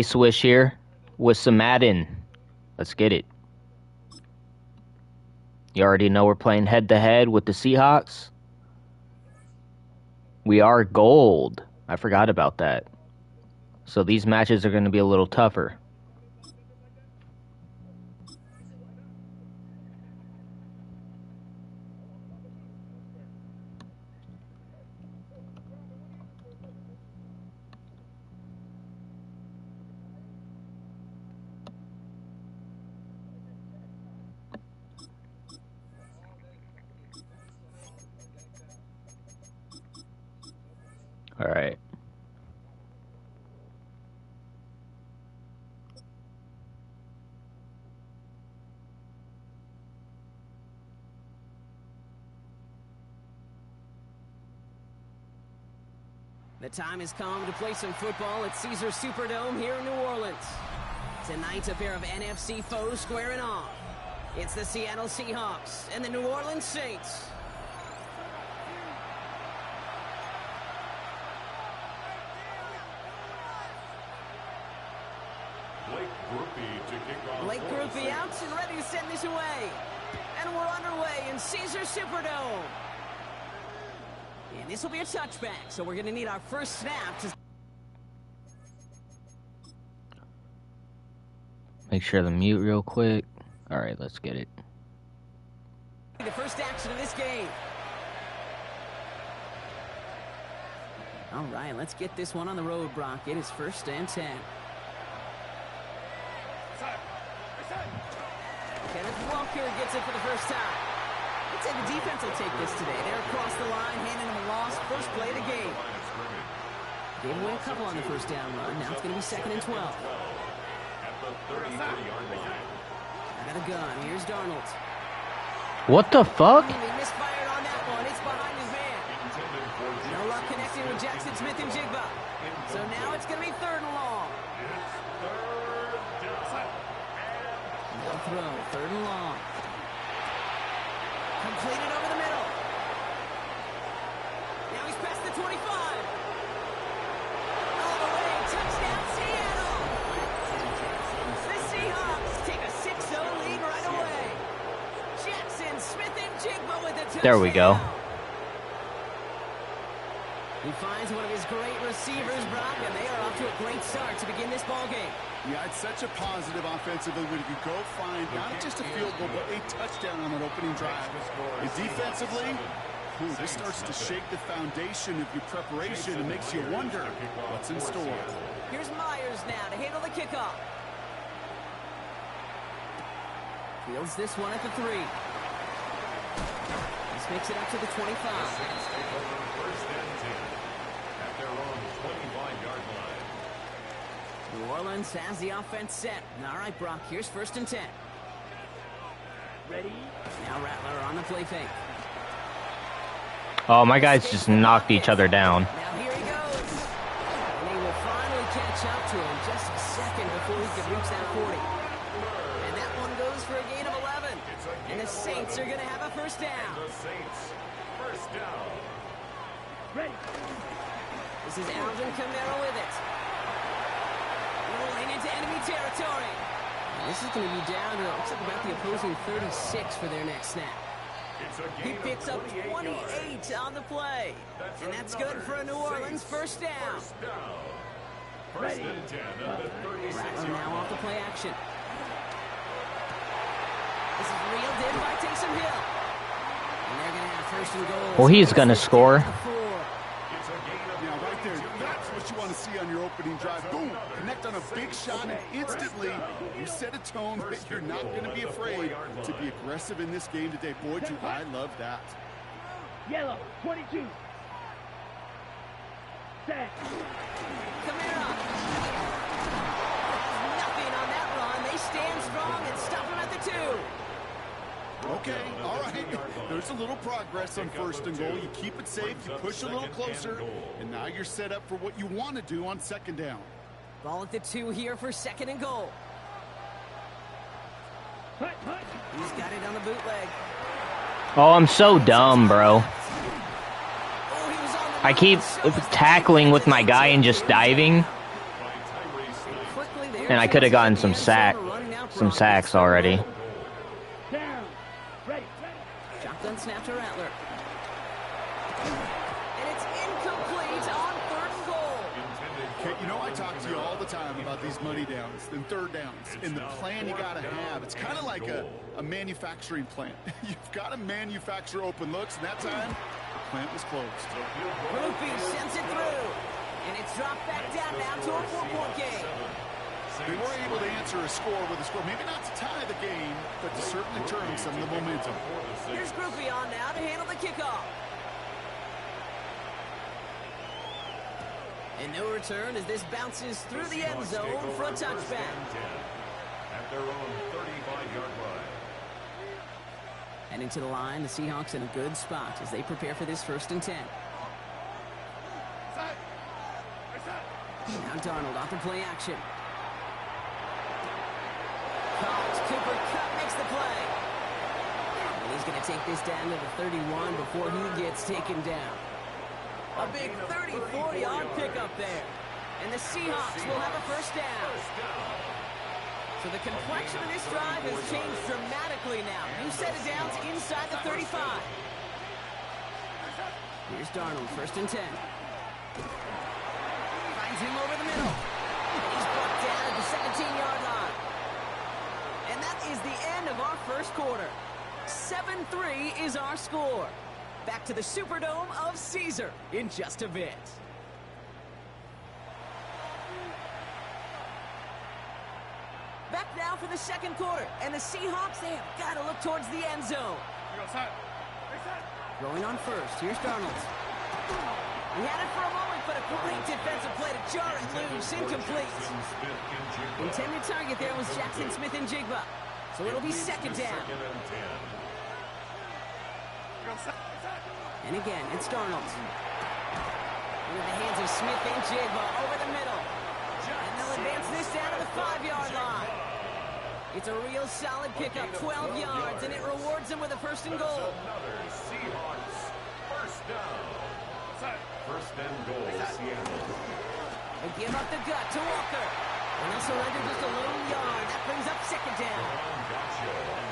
Swish here with some Madden. Let's get it. You already know we're playing head-to-head with the Seahawks. We are gold. I forgot about that. So these matches are going to be a little tougher. All right. The time has come to play some football at Caesars Superdome here in New Orleans. Tonight, a pair of NFC foes squaring off. It's the Seattle Seahawks and the New Orleans Saints. Blake Grupe out and ready to send this away. And we're underway in Caesars Superdome. And this will be a touchback, so we're going to need our first snap to... Make sure to mute real quick. All right, let's get it. The first action of this game. All right, let's get this one on the road, Brock. It is 1st and 10. Kenneth Walker gets it for the first time. I'd say the defense will take this today. They're across the line, handing him a loss. First play of the game. Gave away a couple on the first down run. Now it's going to be 2nd and 12. Out of the gun. Here's Darnold. What the fuck? He misfired on that one. It's behind his man. No luck connecting with Jackson Smith and Jigba. So now it's going to be 3rd and long. No throw. 3rd and long. Completed over the middle. Now he's past the 25. All the way. Touchdown, Seattle. The Seahawks take a 6-0 lead right away. Jackson Smith and Jigba with a touchdown. There we go. He finds one of his great receivers, Brock, and they are off to a great start to begin this ball game. Yeah, it's such a positive offensively when you go find not just a field goal, but a touchdown on that opening drive. And defensively, this starts to shake the foundation of your preparation and makes you wonder what's in store. Here's Myers now to handle the kickoff. Fields this one at the 3. This makes it up to the 25. New Orleans has the offense set. All right, Brock, here's 1st and 10. Ready? Now Rattler on the play fake. Oh, my guys just knocked each other down. Now here he goes. And he will finally catch up to him just a second before he can reach that 40. And that one goes for a gain of 11. And the Saints are going to have a first down. The Saints, first down. Ready. This is Alvin Kamara with it. Rolling into enemy territory. This is going to be down to, looks like about the opposing 36 for their next snap. He picks up 28 on the play. And that's good for a New Orleans first down. First and 10 at the 36-yard now off the play action. This is reeled in by Taysom Hill. And they're going to have 1st and goal. Well, he's going to score. Yeah, right there. That's what you want to see on your opening drive. Boom! Connect on a big shot, and instantly you set a tone that you're not going to be afraid to be aggressive in this game today. Boy, do I love that. Yellow, 22. Set. Kamara. Nothing on that run. They stand strong and stop him at the 2. Okay, all right. There's a little progress on 1st and goal. You keep it safe, you push a little closer, and now you're set up for what you want to do on 2nd down. Ball at the 2 here for 2nd and goal. He's got it on the bootleg. Oh, I'm so dumb, bro. I keep tackling with my guy and just diving. And I could have gotten some sacks already. Down. Ready. Shotgun snap to Rattler. And it's incomplete on 3rd and goal. Okay, you know I talk to you all the time about these money downs and 3rd downs and the plan you got to have. It's kind of like a manufacturing plant. You've got to manufacture open looks, and that time, the plant was closed. Grupe sends it through. And it's dropped back down now to a 4-point game. They were able to answer a score with a score, maybe not to tie the game, but to certainly turn some of the momentum. Here's Grupe on now to handle the kickoff. And no return as this bounces through the end zone for a touchback. At their own 35-yard line. Heading to the line, the Seahawks in a good spot as they prepare for this 1st and 10. Now Darnold off the play action. Collins, Cooper Kupp makes the play. And he's going to take this down to the 31 before he gets taken down. A big 34-yard pickup there. And the Seahawks will have a 1st down. So the complexion of this drive has changed dramatically now. New set of downs inside the 35. Here's Darnold, 1st and 10. Finds him over the middle. And he's brought down at the 17-yard line. And that is the end of our 1st quarter. 7-3 is our score. Back to the Superdome of Caesar in just a bit. Back now for the 2nd quarter. And the Seahawks, they have got to look towards the end zone. Going on 1st. Here's Darnold. He had it for a moment, but a great defensive play to jar it loose. Incomplete. Intended target there was Jackson Smith-Njigba. So it'll be 2nd down. And again, it's Darnold. Into the hands of Smith-Njigba over the middle. And they'll advance this down to the 5-yard line. It's a real solid pickup, 12 yards, and it rewards them with a 1st and goal. Another Seahawks 1st down. 1st and goal, Seattle. They give up the gut to Walker. And they'll surrender just a lone yard. That brings up 2nd down.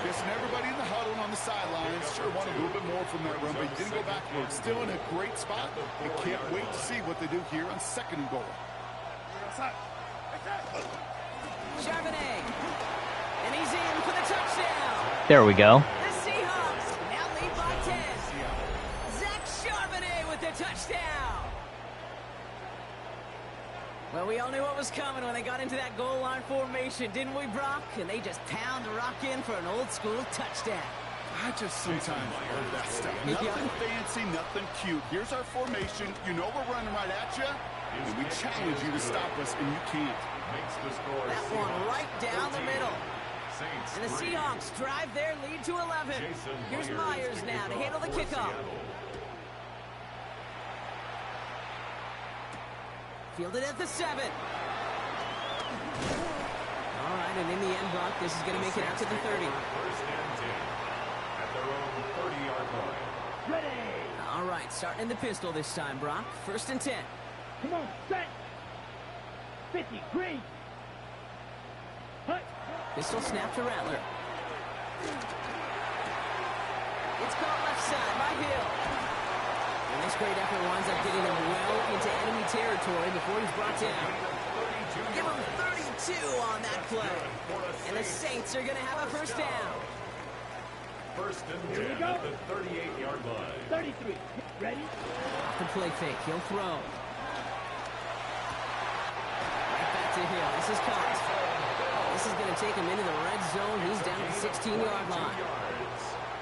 Guessing everybody in the huddle on the sidelines sure want a little bit more from that run, but he didn't go backwards. Still in a great spot. And can't wait to see what they do here on 2nd and goal. Charbonnet. And he's in for the touchdown. There we go. The Seahawks now lead by 10. Zach Charbonnet with the touchdown. Well, we all knew what was coming when they got into that goal line formation, didn't we, Brock? And they just pound the rock in for an old-school touchdown. I just sometimes love that stuff. Nothing fancy, nothing cute. Here's our formation. You know we're running right at you, and we challenge you to stop us, and you can't. That one right down the middle. And the Seahawks drive their lead to 11. Here's Myers now to handle the kickoff. Fielded at the 7. All right, and in the end, Brock, this is going to make it out to the 30. 1st and 10 at their own 30-yard line. Ready. All right, starting in the pistol this time, Brock. 1st and 10. Come on, set. 50, green. Hut. Pistol snap to Rattler. It's caught left side by Hill. And this great effort winds up getting him well into enemy territory before he's brought down. Give him 32 on that play. And the Saints are going to have a 1st down. 1st and 10 at the 38-yard line. 33. Ready? Off the play fake. He'll throw. Right back to Hill. This is caught. This is going to take him into the red zone. He's down at the 16-yard line.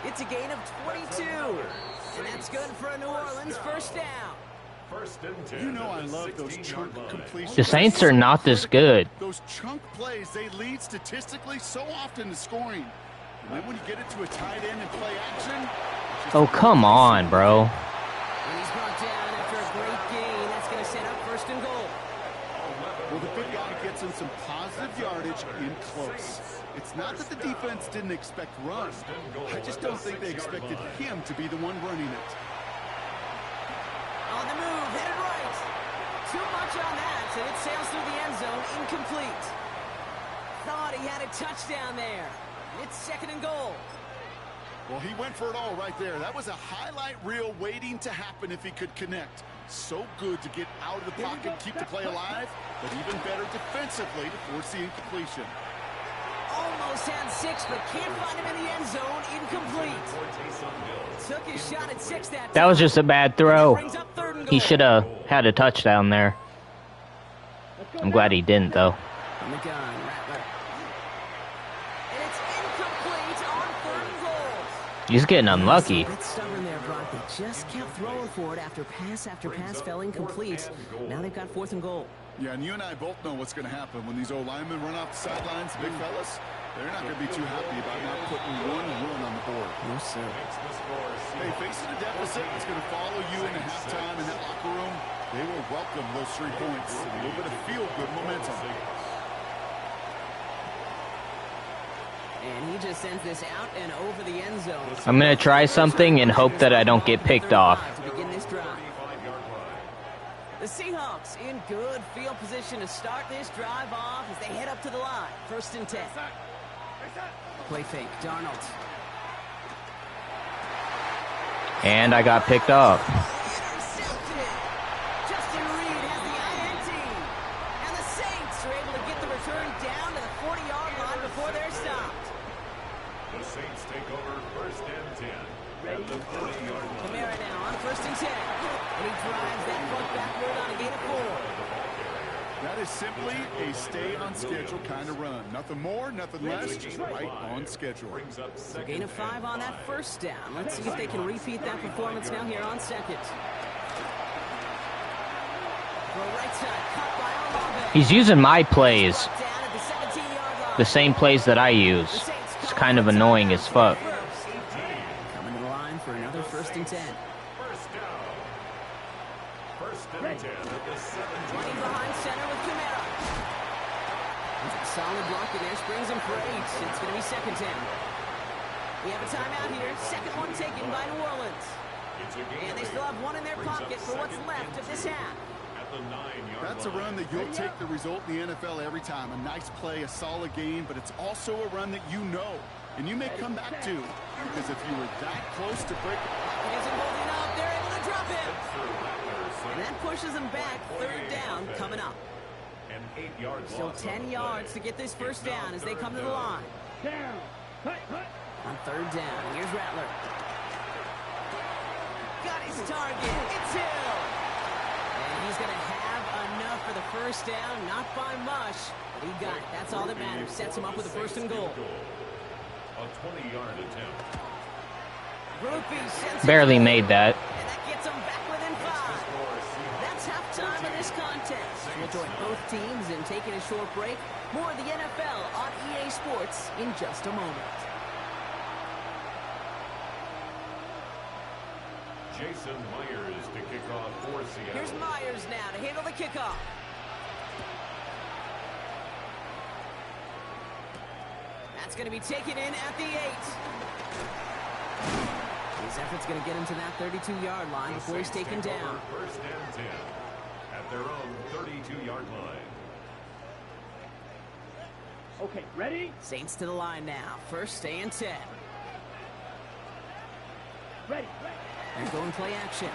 It's a gain of 22. And that's good for a New Orleans 1st down. 1st and 10. You know I love those chunk completions. The Saints are not this good. Those chunk plays, they lead statistically so often to scoring. And then when you get it to a tight end and play action... Oh, come on, bro. And he's brought down after a great gain. That's going to set up 1st and goal. Well, the big guy gets him some positive yardage in close. It's not that the defense didn't expect run. I just don't think they expected him to be the one running it. On the move, headed right. Too much on that, and it sails through the end zone, incomplete. he had a touchdown there. It's 2nd and goal. Well, he went for it all right there. That was a highlight reel waiting to happen if he could connect. So good to get out of the pocket, keep the play alive, but even better defensively to force the incompletion. Almost had 6, but can't find him in the end zone. Incomplete. Took his shot at 6 that time. That was just a bad throw. Brings up 3rd and He goal. should have had a touchdown there. I'm glad he didn't, though. On the gun, Rattler. And it's incomplete on 3rd and goal. He's getting unlucky. A bit stubborn there, Brock. They just kept throwing for it after pass fell incomplete. Now they've got 4th and goal. Yeah, and you and I both know what's going to happen when these old linemen run off the sidelines, big fellas. They're not going to be too happy about not putting one run on the board. No, sir. Hey, facing a deficit that's going to follow you into halftime in that locker room, they will welcome those 3 points. A little bit of feel-good momentum. And he just sends this out and over the end zone. I'm going to try something and hope that I don't get picked off. To begin this drive. The Seahawks in good field position to start this drive off as they head up to the line. 1st and 10. Play fake, Darnold. And I got picked off. Intercepted. Justin Reed has the INT. And the Saints are able to get the return down to the 40-yard line before they're stopped. The Saints take over 1st and 10 at the 40-yard line. Kamara now on 1st and 10. And he drives that front backward on a gain of 4. That is simply a stay-on-schedule kind of run. Nothing more, nothing less, just right on schedule. So gain of 5 on that 1st down. Let's see if they can repeat that performance now here on 2nd. Right side, cut by Olave. He's using my plays, Down at the 17-yard line. the same plays that I use. It's kind of annoying as fuck. Coming to the line for another 1st and 10. First down. 1st and 10 at the 7. Running behind center with Kamara. Solid block in there, springs him for 8. It's going to be 2nd down. We have a timeout here. 2nd one taken by New Orleans. And they still have 1 in their pocket for what's left of this half. At the 9-yard That's a run that you'll take the result in the NFL every time. A nice play, a solid game, but it's also a run that you know, and you may come back to, because if you were that close to break... He isn't holding up. They're able to drop him. And that pushes him back. 3rd down coming up. An 8-yard Still 10 yards to get this 1st down as they come to the line. Down. Hut. On 3rd down, here's Rattler. Got his target. It's Hill. And he's going to have enough for the 1st down. Not by much, but he got it. That's all that matters. Sets him up with a 1st and goal. A 20-yard attempt. Groupie sends Barely it made that. and that gets him back within 5. That's halftime of this contest. We'll join both teams in taking a short break. More of the NFL on EA Sports in just a moment. Jason Myers to kick off for Seattle. Here's Myers now to handle the kickoff. That's going to be taken in at the 8. His effort's going to get him to that 32-yard line before he's taken down. 1st and 10 at their own 32-yard line. Okay, ready? Saints to the line now. 1st and 10. Ready. They're going play action.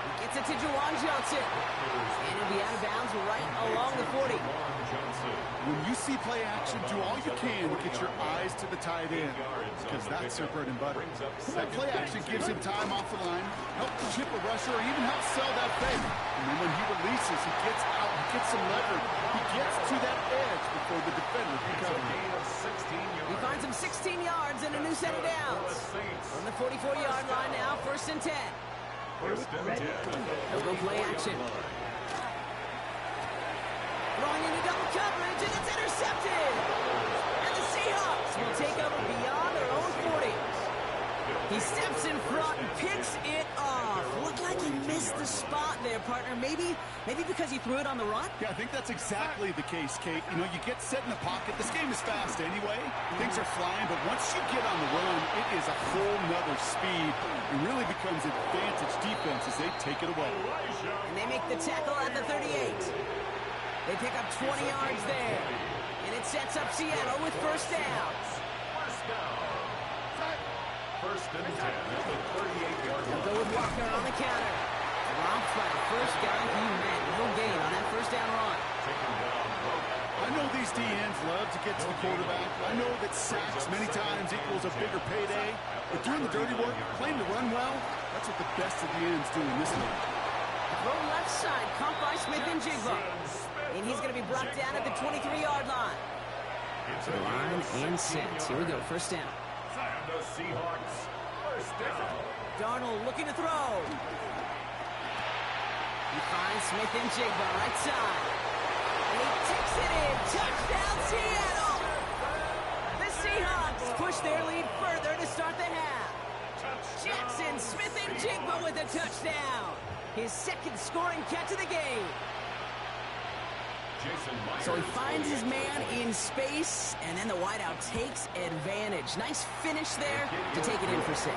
He gets it to Juwan Johnson. And he'll be out of bounds right along the 40. When you see play action, do all you can to get your eyes to the tight end, because that's their bread and butter. That play action gives him time off the line, helps chip a rusher, or even helps sell that fake. And then when he releases, he gets out, he gets some leverage. He gets to that edge before the defender can cover him. He finds him 16 yards and a new set of downs. From the 44-yard line now, 1st and 10. 1st and 10. They'll go play action. Throwing into double coverage, and it's intercepted. And the Seahawks will take over beyond their own 40. He steps in front and picks it off. Looked like he missed the spot there, partner. Maybe because he threw it on the run? Yeah, I think that's exactly the case, Kate. You know, you get set in the pocket. This game is fast anyway. Things are flying, but once you get on the run, it is a whole nother speed. It really becomes advantage defense as they take it away. And they make the tackle at the 38. They pick up 20 yards there. And it sets up Seattle with first down. First and 10 at the 38-yard They'll line. go with Walker on the counter. Dropped by the first guy he met. No gain on that first down run. Taken down. I know these DNs love to get to the quarterback. I know that sacks many times equals a bigger payday. But doing the dirty work, playing to run well, that's what the best of the ends do in this league. Throw left side, caught by Smith and Jigba. And he's going to be brought down at the 23-yard line. To the line and set. Here we go, first down. And the Seahawks, first down. Darnold looking to throw. He finds Smith and Jigba right side. And he takes it in. Touchdown, Seattle! The Seahawks push their lead further to start the half. Jackson Smith and Jigba with a touchdown. His second scoring catch of the game. So he finds his man in space, and then the wideout takes advantage. Nice finish there to take it in for 6.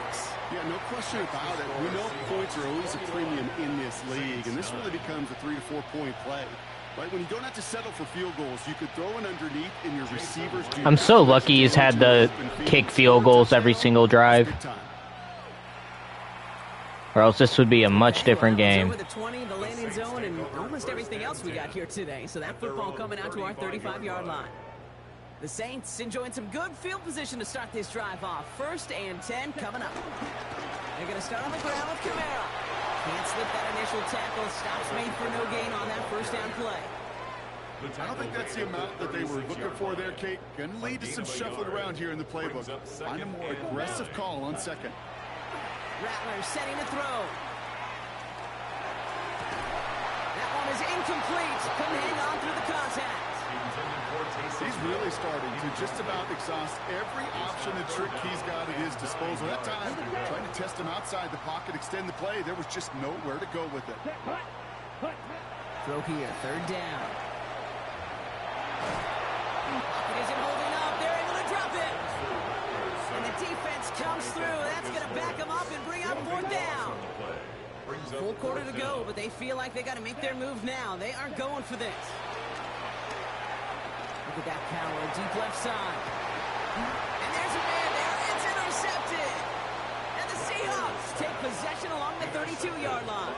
Yeah, no question about it. We know points are always a premium in this league, and this really becomes a 3 to 4 point play. Right, when you don't have to settle for field goals, you could throw it underneath and your receivers do. I'm so lucky he's had the kick field goals every single drive. Or else this would be a much different game. Over the 20, the landing zone, and almost everything else we got here today. So that football coming out to our 35-yard line. The Saints enjoying some good field position to start this drive off. First and 10 coming up. They're going to start on the ground with Kamara. Can't slip that initial tackle. Stops made for no gain on that first down play. I don't think that's the amount that they were looking for there, Kate. Going to lead to some shuffling around here in the playbook. Find a more aggressive call on second. Rattler setting to throw. That one is incomplete. Couldn't hang on through the contact. He's really starting to just about exhaust every option and trick he's got at his disposal. That time, trying to test him outside the pocket, extend the play, there was just nowhere to go with it. Throw here, third down. Pocket isn't holding up. They're able to drop it. And the defense comes through. That's going to back them up and bring up fourth down. Full quarter to go, but they feel like they got to make their move now. They aren't going for this. Look at that power, deep left side. And there's a man there. It's intercepted. And the Seahawks take possession along the 32-yard line.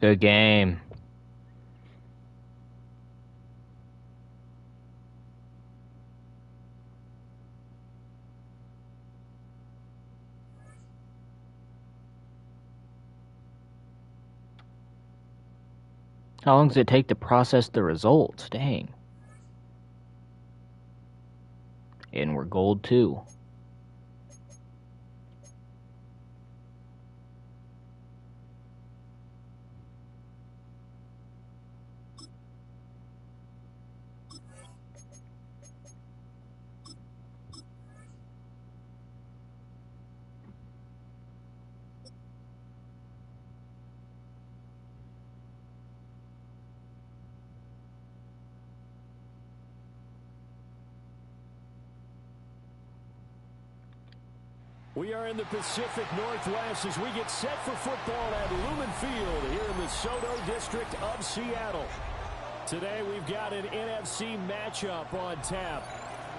Good game. How long does it take to process the results? Dang. And we're gold too. We are in the Pacific Northwest as we get set for football at Lumen Field here in the SoDo district of Seattle. Today we've got an NFC matchup on tap,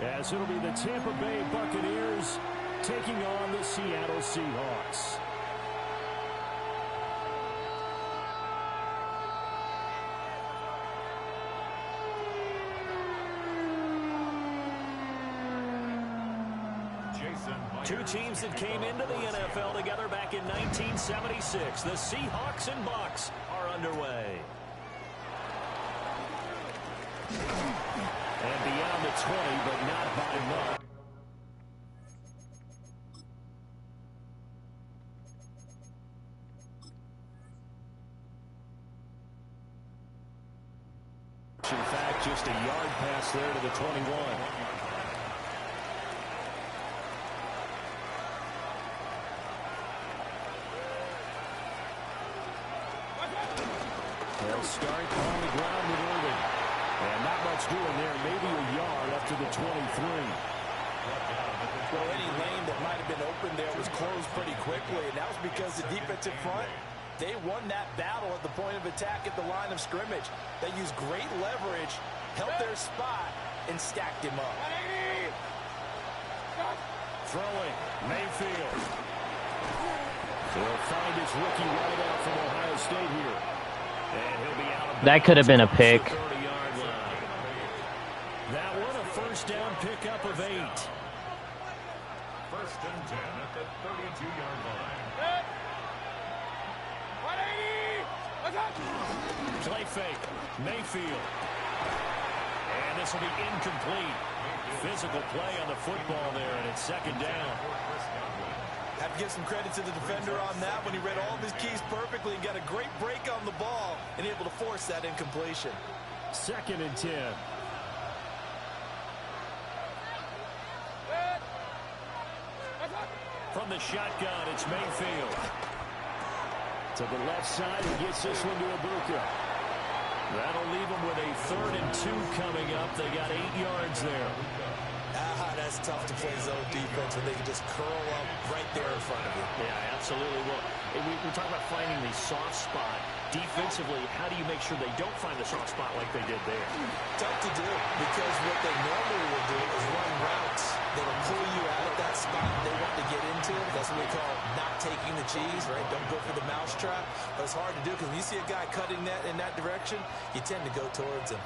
as it'll be the Tampa Bay Buccaneers taking on the Seattle Seahawks. Two teams that came into the NFL together back in 1976. The Seahawks and Bucs are underway. And beyond the 20, but not by much. In fact, just a yard pass there to the 21. They'll start on the ground with Irving. And not much doing there. Maybe a yard up to the 23. Well, any lane that might have been open there was closed pretty quickly, and that was because the defensive front, they won that battle at the point of attack at the line of scrimmage. They used great leverage, held their spot, and stacked him up. Throwing, Mayfield. He'll find his rookie wideout from Ohio State here. And he'll be out of That could have been a pick. 30-yard line. That one, a first down pickup of 8. First and 10 at the 32-yard line. Play fake, Mayfield. And this will be incomplete. Physical play on the football there, and it's second down. Have to give some credit to the defender on that when he read all of his keys perfectly and got a great break on the ball and able to force that incompletion. Second and 10. From the shotgun, it's Mayfield. To the left side, he gets this one to Ibuka. That'll leave him with a 3rd and 2 coming up. They got 8 yards there. That's tough to play zone defense when they can just curl up right there in front of you. Yeah, absolutely. Well, we talk about finding the soft spot. Defensively, how do you make sure they don't find the soft spot like they did there? Tough to do, because what they normally will do is run routes that'll pull you out of that spot they want to get into. That's what we call not taking the cheese, right? Don't go for the mousetrap. But it's hard to do because when you see a guy cutting that in that direction, you tend to go towards him.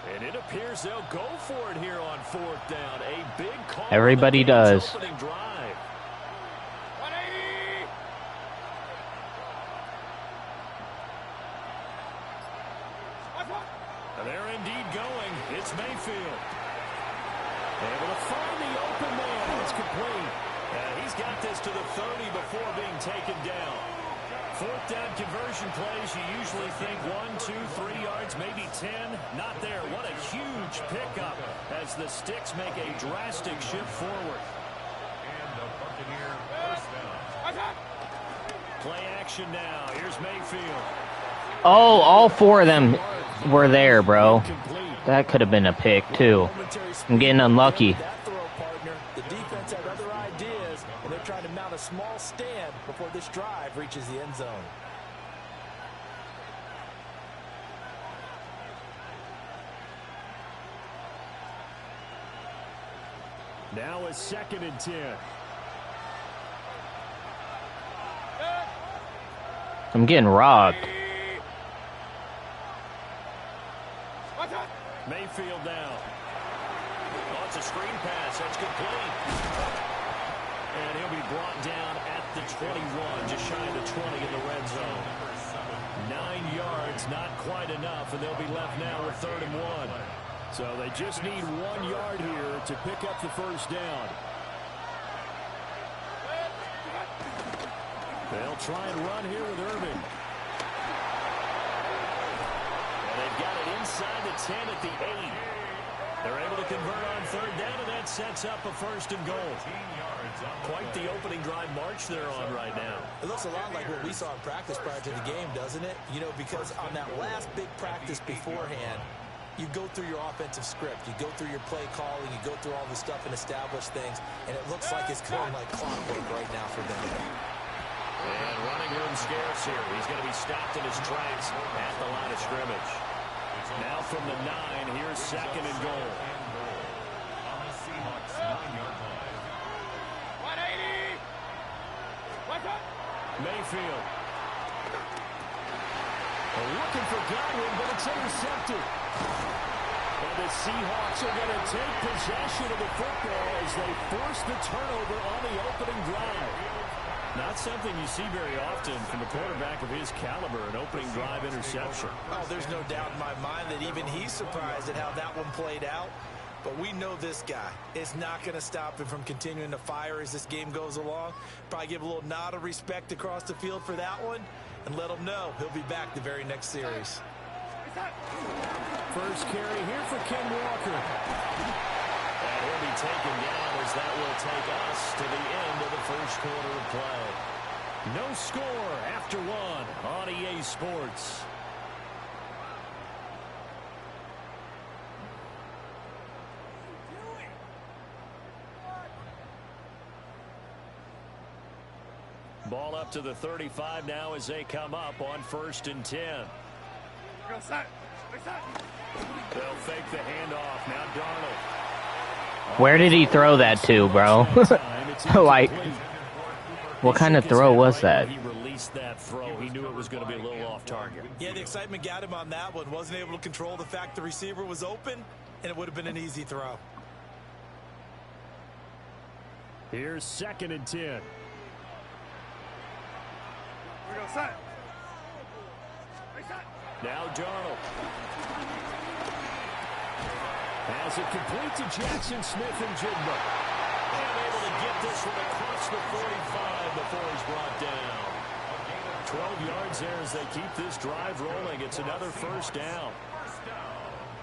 And it appears they'll go for it here on 4th down. A big call. Everybody does. Opening drive. 180! They're indeed going. It's Mayfield. Able to find the open man. It's complete. He's got this to the 30 before being taken down. 4th down conversion plays, you usually think 1, 2, 3 yards, maybe 10. Not there. What a huge pickup as the Sticks make a drastic shift forward. And the Buccaneer first down. Play action now. Here's Mayfield. Oh, all 4 of them were there, bro. That could have been a pick, too. I'm getting unlucky. That throw, partner. The defense had other ideas, and they're trying to mount a small stand before this drive reaches the end zone. Now a 2nd and 10. I'm getting robbed. Mayfield now. Oh, it's a screen pass. That's complete. And he'll be brought down at the 21, just shy of the 20 in the red zone. 9 yards, not quite enough, and they'll be left now with 3rd and 1. So they just need 1 yard here to pick up the first down. They'll try and run here with Irvin. And they've got it inside the 10 at the 8. They're able to convert on 3rd down, and that sets up a 1st and goal. Quite the opening drive march they're on right now. It looks a lot like what we saw in practice prior to the game, doesn't it? You know, because on that last big practice beforehand, you go through your offensive script, you go through your play calling, you go through all the stuff and establish things, and it looks like it's going like clockwork right now for them. And running room scarce here. He's going to be stopped in his tracks at the line of scrimmage. Now from the 9, here's 2nd and goal. On the Seahawks 9-yard line. 180! What's up? Mayfield. Looking for Godwin, but it's intercepted. And the Seahawks are going to take possession of the football as they force the turnover on the opening drive. Not something you see very often from a quarterback of his caliber, an opening drive interception. Oh, there's no doubt in my mind that even he's surprised at how that one played out. But we know this guy is not going to stop him from continuing to fire as this game goes along. Probably give a little nod of respect across the field for that one and let him know he'll be back the very next series. First carry here for Ken Walker. And he'll be taken down as that will take us to the end of the first quarter of play. No score after 1 on EA Sports. Ball up to the 35 now as they come up on 1st and 10. They'll fake the handoff. Now Darnold. Where did he throw that to, bro? Like, what kind of throw was that? He released that throw. He knew it was going to be a little off target. Yeah, the excitement got him on that one. Wasn't able to control the fact the receiver was open, and it would have been an easy throw. Here's 2nd and 10. Now Darnold. As it complete to Jackson Smith-Njigba. And able to get this one across the 45 before he's brought down. 12 yards there as they keep this drive rolling. It's another 1st down.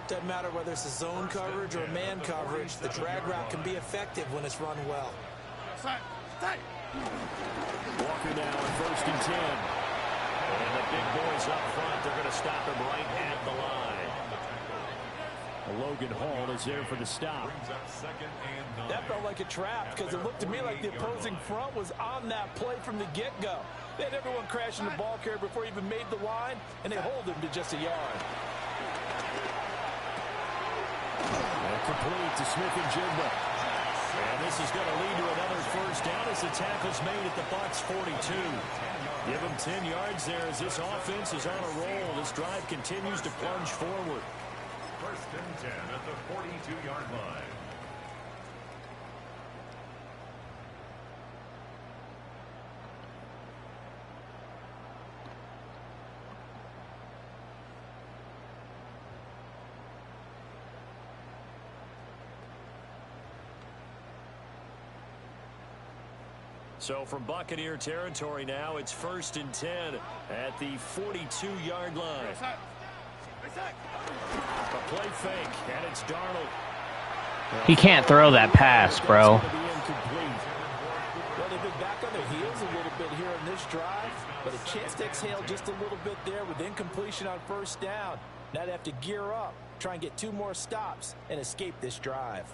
Doesn't matter whether it's a zone coverage or a man coverage, the drag route can be effective when it's run well. Walker now on 1st and 10. And the big boys up front, they're going to stop him right at the line. Logan Hall is there for the stop. That felt like a trap because it looked to me like the opposing front was on that play from the get-go. They had everyone crashing the ball carrier before he even made the line, and they hold him to just a yard. And complete to Smith-Njigba. And this is going to lead to another 1st down as the tackle's made at the Bucs 42. Give them 10 yards there as this offense is on a roll. This drive continues to plunge forward. 1st and 10 at the 42-yard line. So from Buccaneer territory now, it's 1st and 10 at the 42-yard line. A play fake, and it's Darnold. He can't throw that pass, bro. Well, they've been back on their heels a little bit here in this drive, but a chance to exhale just a little bit there with incompletion on 1st down. Now they have to gear up, try and get 2 more stops, and escape this drive.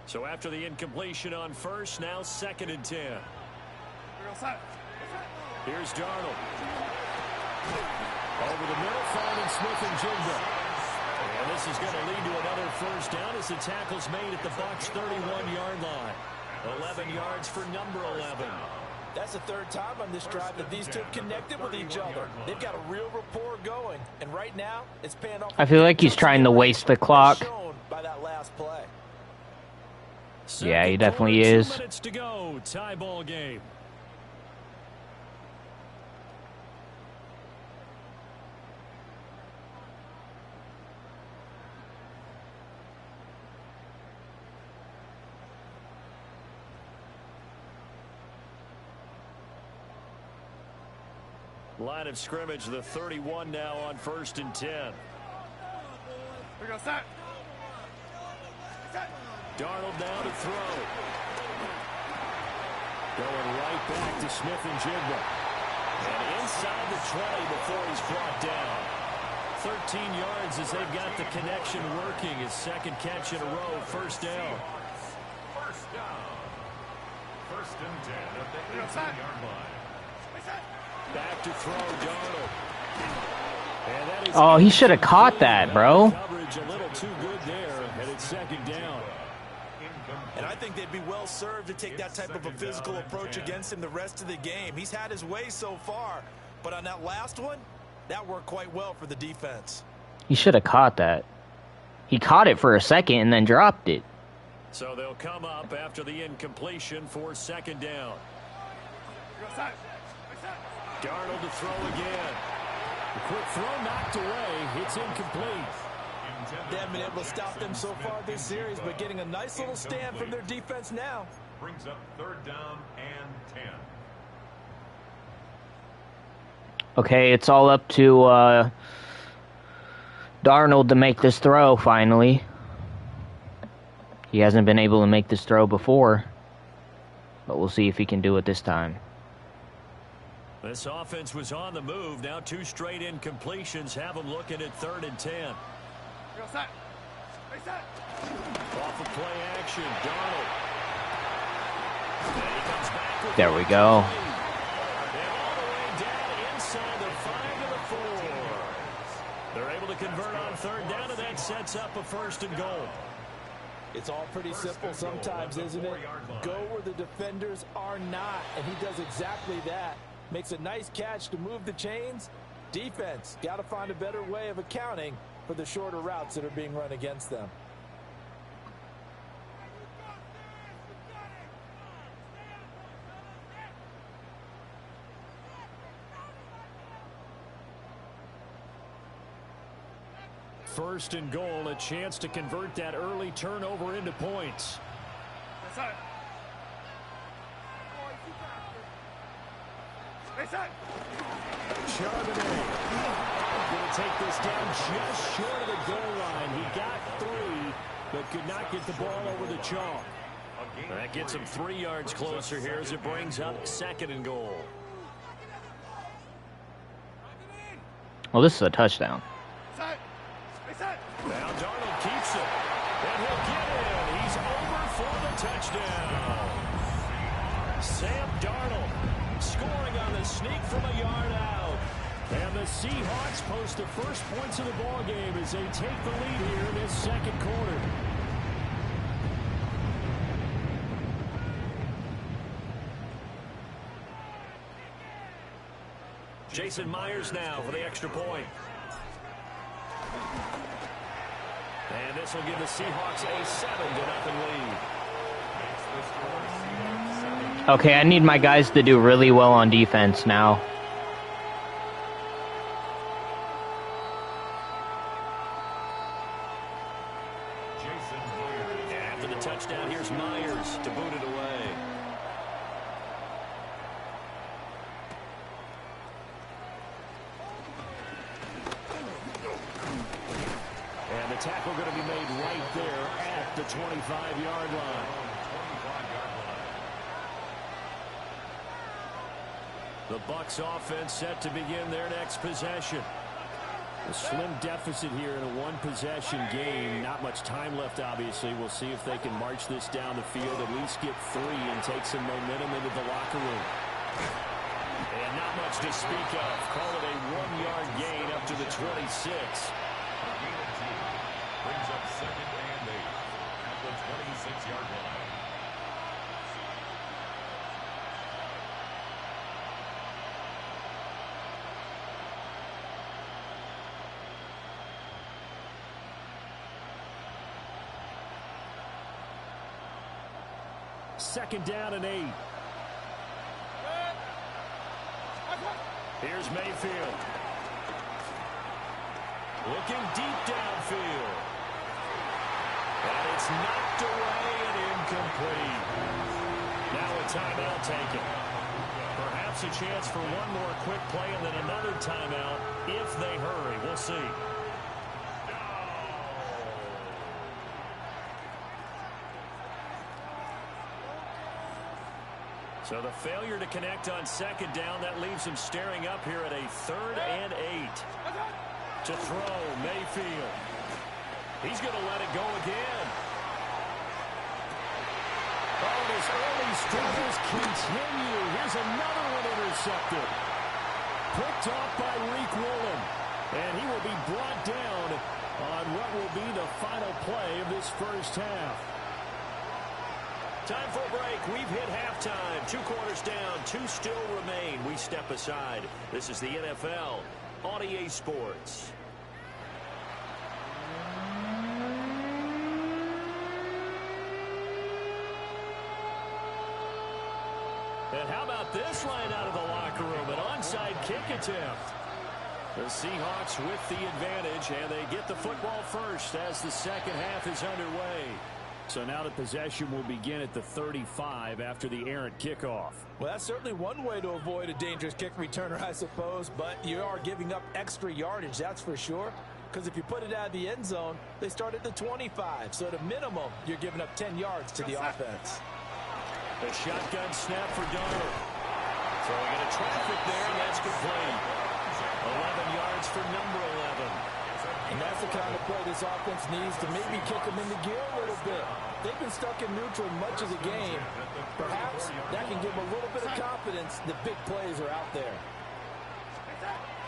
So after the incompletion on 1st, now 2nd and 10. Here's Darnold. Over the middle, finding Smith-Njigba. And this is going to lead to another 1st down as the tackle's made at the Bucs 31-yard line. 11 yards for number 11. That's the 3rd time on this drive that these two have connected with each other. They've got a real rapport going, and right now it's paying off. I feel like he's trying to waste the clock. By that last play. Yeah, he definitely is. 2 minutes to go. Tie ball game. Line of scrimmage, the 31 now on 1st and 10. Darnold now to throw. Going right back to Smith-Njigba. And inside the 20 before he's brought down. 13 yards as they've got the connection working. His 2nd catch in a row, 1st down. 1st down. 1st and 10 at the 18-yard line. Back to throw, Darnold. And that is Oh, he should have caught that, bro. Coverage a little too good there, and it's 2nd down. And I think they'd be well served to take that type of a physical approach against him the rest of the game. He's had his way so far, but on that last one, that worked quite well for the defense. He should have caught that. He caught it for a second and then dropped it. So they'll come up after the incompletion for 2nd down. Darnold to throw again. The quick throw knocked away. It's incomplete. They haven't been able to stop them so far this series, but getting a nice little stand from their defense now. Brings up 3rd down and 10. Okay, it's all up to Darnold to make this throw, finally. He hasn't been able to make this throw before, but we'll see if he can do it this time. This offense was on the move. Now 2 straight incompletions have them looking at 3rd and 10. Off of play action, Darnold. And he comes back with There we go. And all the way down inside the 5 to the 4. They're able to convert on third down, and that sets up a 1st and goal. It's all pretty simple sometimes, isn't it? Go where the defenders are not, and he does exactly that. Makes a nice catch to move the chains. Defense got to find a better way of accounting for the shorter routes that are being run against them. First and goal, a chance to convert that early turnover into points. Charbonnet going to take this down just short of the goal line. He got 3, but could not get the ball over the chalk. That gets him 3 yards closer here as it brings up 2nd and goal. Well, this is a touchdown. Now Darnold keeps it, and he'll get in. He's over for the touchdown. Sam Darnold scoring on the sneak from a yard out. And the Seahawks post the first points of the ball game as they take the lead here in this 2nd quarter. Jason Myers now for the extra point. And this will give the Seahawks a 7-0 lead. Okay, I need my guys to do really well on defense now. After the touchdown, here's Myers to boot it away. And the tackle going to be made right there at the 25-yard line. The Bucs offense set to begin their next possession. A slim deficit here in a one-possession game. Not much time left, obviously. We'll see if they can march this down the field, at least get 3 and take some momentum into the locker room. And not much to speak of. Call it a 1-yard gain up to the 26. Brings up 2nd and 8 at the 26-yard line. Second down and 8. Here's Mayfield. Looking deep downfield. And it's knocked away and incomplete. Now a timeout taken. Perhaps a chance for one more quick play and then another timeout if they hurry. We'll see. So the failure to connect on 2nd down, that leaves him staring up here at a 3rd and 8. To throw, Mayfield. He's going to let it go again. Oh, his early struggles continue. Here's another one intercepted. Picked off by Reek Woolen. And he will be brought down on what will be the final play of this first half. Time for a break. We've hit halftime. 2 quarters down. 2 still remain. We step aside. This is the NFL on EA Sports. And how about this line out of the locker room? An onside kick attempt. The Seahawks with the advantage, and they get the football first as the second half is underway. So now the possession will begin at the 35 after the errant kickoff. Well, that's certainly one way to avoid a dangerous kick returner, I suppose, but you are giving up extra yardage, that's for sure. Because if you put it out of the end zone, they start at the 25. So at a minimum, you're giving up 10 yards to the offense. The shotgun snap for Darnold. Throwing into traffic there, and that's complete. 11 yards for number 11. And that's the kind of play this offense needs to maybe kick them into gear a little bit. They've been stuck in neutral much of the game. Perhaps that can give them a little bit of confidence that big plays are out there.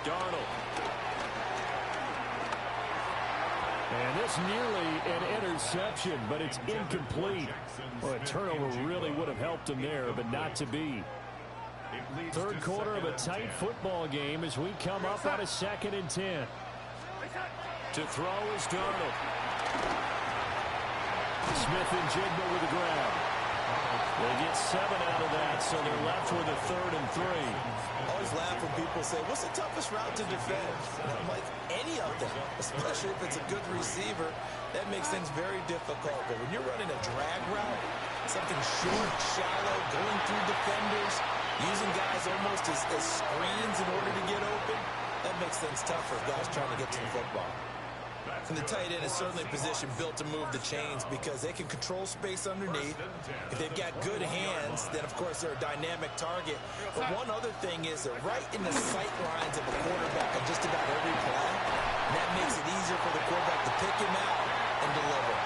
Darnold. And this nearly an interception, but it's incomplete. Well, a turnover really would have helped him there, but not to be. Third quarter of a tight football game as we come up on a 2nd and 10. To throw is Darnold. Smith-Njigba with the grab. They get 7 out of that, so they're left with a 3rd and 3. I always laugh when people say, what's the toughest route to defend? And I'm like, any of them, especially if it's a good receiver. That makes things very difficult. But when you're running a drag route, something short, shallow, going through defenders, using guys almost as screens in order to get open, that makes things tough for guys trying to get to the football. And the tight end is certainly a position built to move the chains because they can control space underneath. If they've got good hands, then, of course, they're a dynamic target. But one other thing is they're right in the sight lines of a quarterback on just about every play. And that makes it easier for the quarterback to pick him out and deliver.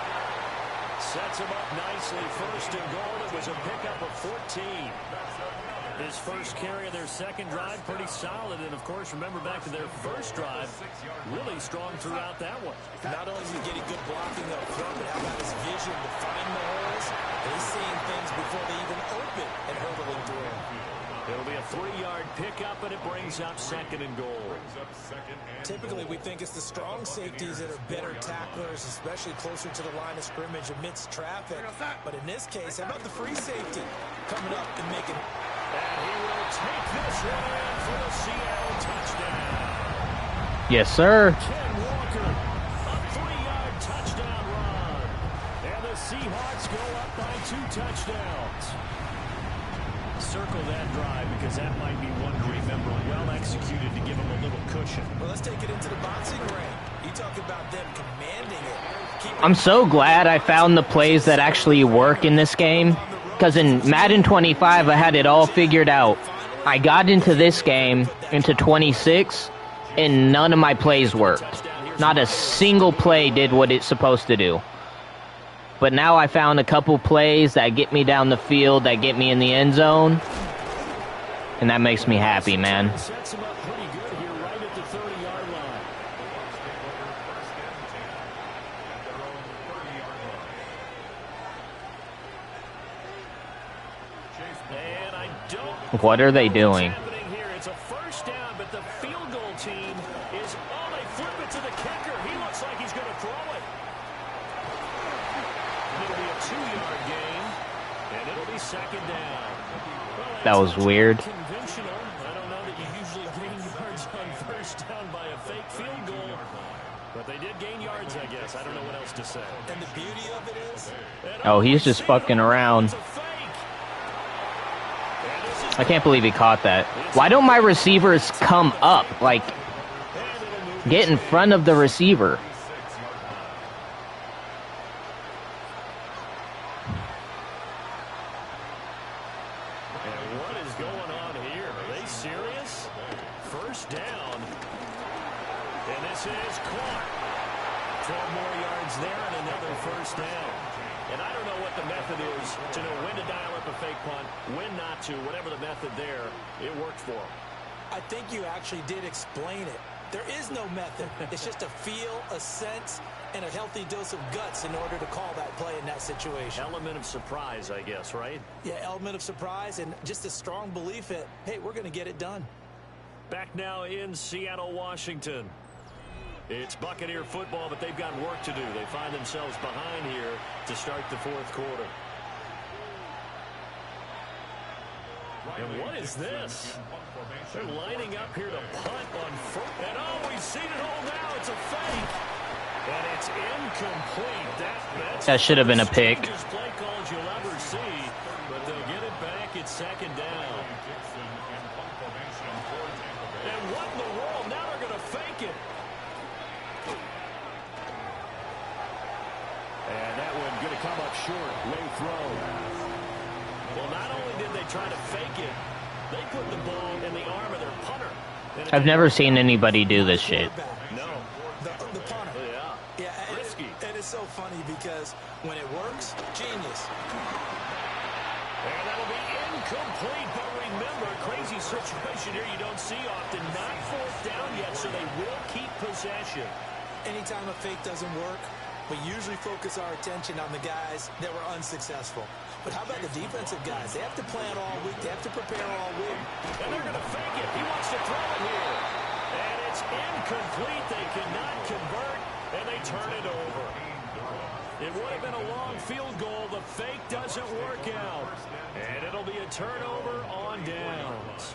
Sets him up nicely. 1st and goal. It was a pickup of 14. His first carry of their 2nd drive, pretty solid. And, of course, remember back to their 1st drive, really strong throughout that one. Not only is he getting good blocking up front, but how about his vision to find the holes? And he's seeing things before they even open and hurdling through them. It'll be a 3-yard pickup, and it brings up 2nd and goal. Typically, we think it's the strong safeties that are better tacklers, especially closer to the line of scrimmage amidst traffic. But in this case, how about the free safety coming up and making... And he will take this one in for the Seattle touchdown. Yes, sir. Ken Walker, a 3-yard touchdown run. And the Seahawks go up by 2 touchdowns. Circle that drive because that might be one to remember. Well executed to give them a little cushion. Well, let's take it into the boxing ring. You talk about them commanding it. I'm so glad I found the plays that actually work in this game. Because in Madden 25, I had it all figured out. I got into this game, into 26, and none of my plays worked. Not a single play did what it's supposed to do. But now I found a couple plays that get me down the field, that get me in the end zone. And that makes me happy, man. Sets him up pretty good here right at the 30-yard line. And I don't... What are they doing? It's a 1st down, but the field goal team is... Oh, they flip it to the kicker. He looks like he's going to throw it. It'll be a 2-yard gain, and it'll be 2nd down. Well, That was weird. Conventional. I don't know that you usually gain yards on 1st down by a fake field goal, but they did gain yards, I guess. I don't know what else to say. And the beauty of it is... Oh, he's just fucking around. I can't believe he caught that. Why don't my receivers come up? Like, get in front of the receiver. And what is going on here? Are they serious? 1st down. And this is caught. 12 more yards there and another 1st down. And I don't know what the method is to know when to dial up a fake punt, when not to, whatever the method there, it worked for them. I think you actually did explain it. There is no method. It's just a feel, a sense, and a healthy dose of guts in order to call that play in that situation. Element of surprise, I guess, right? Yeah, element of surprise and just a strong belief that, hey, we're going to get it done. Back now in Seattle, Washington. It's Buccaneer football, but they've got work to do. They find themselves behind here to start the 4th quarter. And what is this? They're lining up here to punt on foot. And oh, we've seen it all now. It's a fake. And it's incomplete. That should have been a pick. That's the play calls you'll ever see, but they'll get it back. It's 2nd down. And what in the world? Now they're going to fake it. And that one going to come up short. Late throw. Well, not only did they try to fake it, they put the ball in the arm of their punter. I've never seen anybody do this shit. No. The punter. Yeah. Yeah, Risky. And it's so funny because when it works, genius. And that'll be incomplete, but remember, crazy situation here you don't see often. Not fourth down yet, so they will keep possession. Anytime a fake doesn't work, we usually focus our attention on the guys that were unsuccessful. But how about the defensive guys? They have to plan all week. They have to prepare all week. And they're going to fake it. He wants to throw it here. And it's incomplete. They cannot convert, and they turn it over. It would have been a long field goal. The fake doesn't work out. And it'll be a turnover on downs.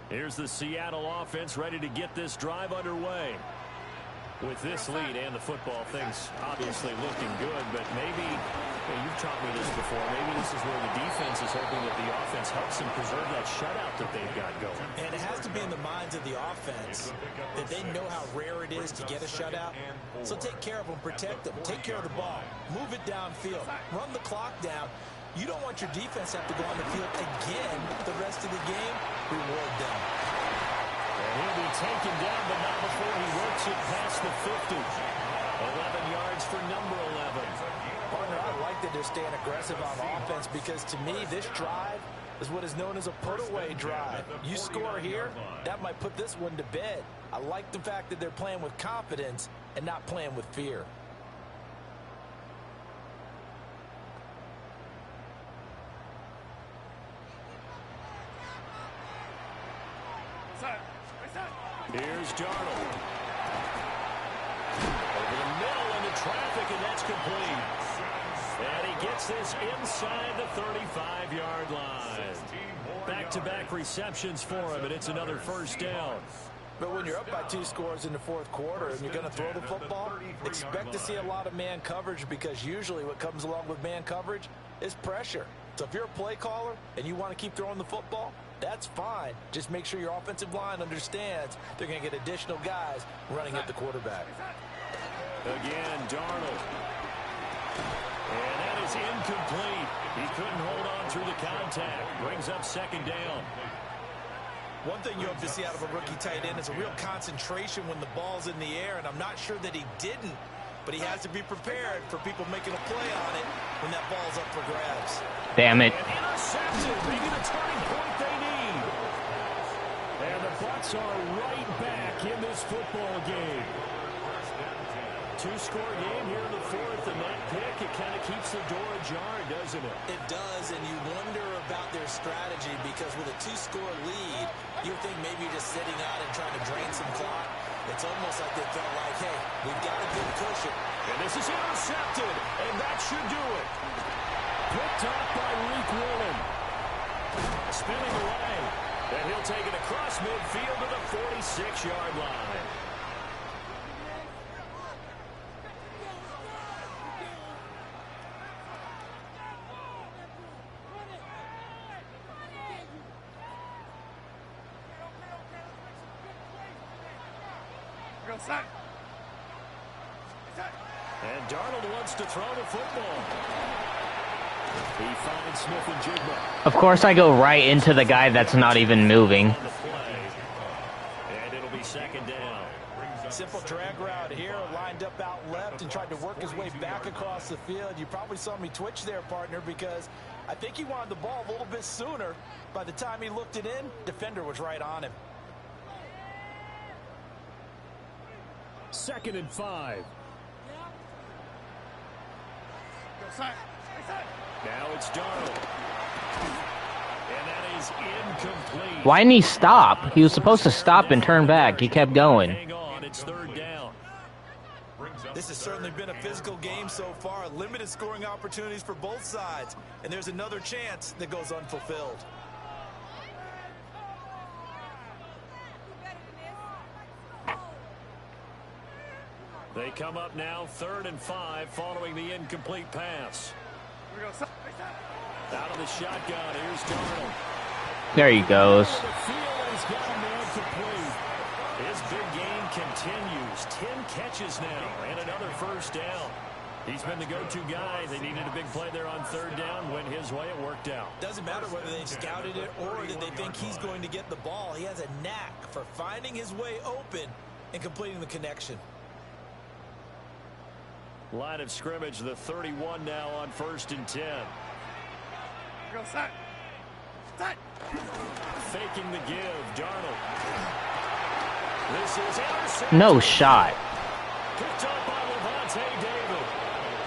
Here's the Seattle offense ready to get this drive underway. With this lead and the football, things obviously looking good, but maybe, you've taught me this before, maybe this is where the defense is hoping that the offense helps them preserve that shutout that they've got going. And it has to be in the minds of the offense that they know how rare it is to get a shutout. So take care of them, protect them, take care of the ball, move it downfield, run the clock down. You don't want your defense to have to go on the field again the rest of the game. Reward them. And he'll be taken down, but not before he works it past the 50. 11 yards for number 11. Partner, I like that they're staying aggressive on offense because to me, this drive is what is known as a put-away drive. You score here, that might put this one to bed. I like the fact that they're playing with confidence and not playing with fear. Here's Darnold. Over the middle into traffic, and that's complete. And he gets this inside the 35-yard line. Back-to-back receptions for him, and it's another first down. But when you're up by 2 scores in the fourth quarter and you're going to throw the football, expect to see a lot of man coverage because usually what comes along with man coverage is pressure. So if you're a play caller and you want to keep throwing the football, that's fine. Just make sure your offensive line understands they're going to get additional guys running at the quarterback. Again, Darnold. And that is incomplete. He couldn't hold on through the contact. Brings up second down. One thing you hope to see out of a rookie tight end is a real concentration when the ball's in the air, and I'm not sure that he didn't, but he has to be prepared for people making a play on it when that ball's up for grabs. Damn it. And intercepted. Maybe the turning point they need. And the Bucs are right back in this football game. 2-score game here in the fourth, and that pick, it kind of keeps the door ajar, doesn't it? It does, and you wonder about their strategy because with a 2-score lead, you think maybe you're just sitting out and trying to drain some clock. It's almost like they felt like, hey, we've got a good cushion. And this is intercepted, and that should do it. Picked up by Reek Woolen. Spinning away, and he'll take it across midfield to the 46-yard line. And Darnold wants to throw the football. He finds Smith and Jigma. Of course I go right into the guy that's not even moving. And it'll be second down. Simple drag route here, lined up out left and tried to work his way back across the field. You probably saw me twitch there, partner, because I think he wanted the ball a little bit sooner. By the time he looked it in, defender was right on him. 2nd and 5. Now it's Darnold. And that is incomplete. Why didn't he stop? He was supposed to stop and turn back. He kept going. Hang on, it's 3rd down. This has certainly been a physical game so far. Limited scoring opportunities for both sides. And there's another chance that goes unfulfilled. They come up now 3rd and 5 following the incomplete pass. Out of the shotgun, here's Darnold. There he goes. The field has got a man complete. His big game continues. 10 catches now and another first down. He's been the go-to guy. They needed a big play there on third down. Went his way. It worked out. Doesn't matter whether they scouted it or that they think he's going to get the ball. He has a knack for finding his way open and completing the connection. Line of scrimmage, the 31 now on 1st and 10. Go set. Set. Faking the give. Darnold. This is intercepted. No shot. Picked up by Levante David.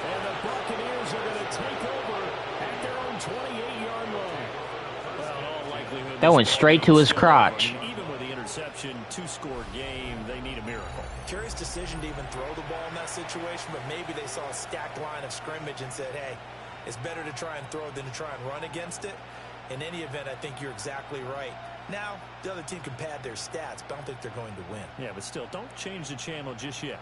And the Buccaneers are going to take over at their own 28-yard line. Well, in all likelihood, That went straight to his crotch. Even with the interception, 2-score game, they need a miracle. Curious decision to even throw the ball in that situation, but maybe they saw a stacked line of scrimmage and said, hey, it's better to try and throw than to try and run against it. In any event, I think you're exactly right. Now, the other team can pad their stats, but I don't think they're going to win. Yeah, but still, don't change the channel just yet.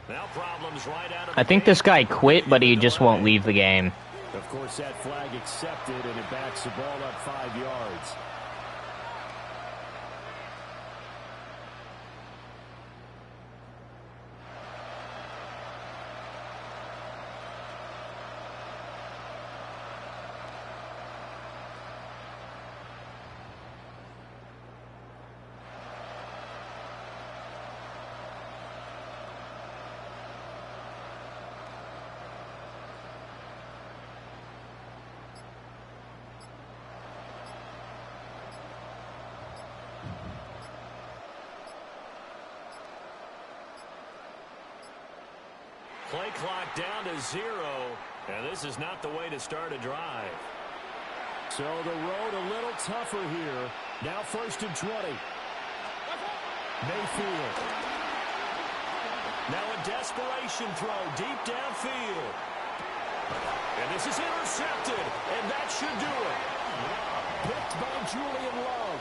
Now problems right out of I think this guy quit, but he just won't leave the game. Of course, that flag accepted, and it backs the ball up 5 yards. Play clock down to 0, and this is not the way to start a drive. So the road a little tougher here. Now 1st and 20. Mayfield. Now a desperation throw deep downfield. And this is intercepted, and that should do it. Picked by Julian Love.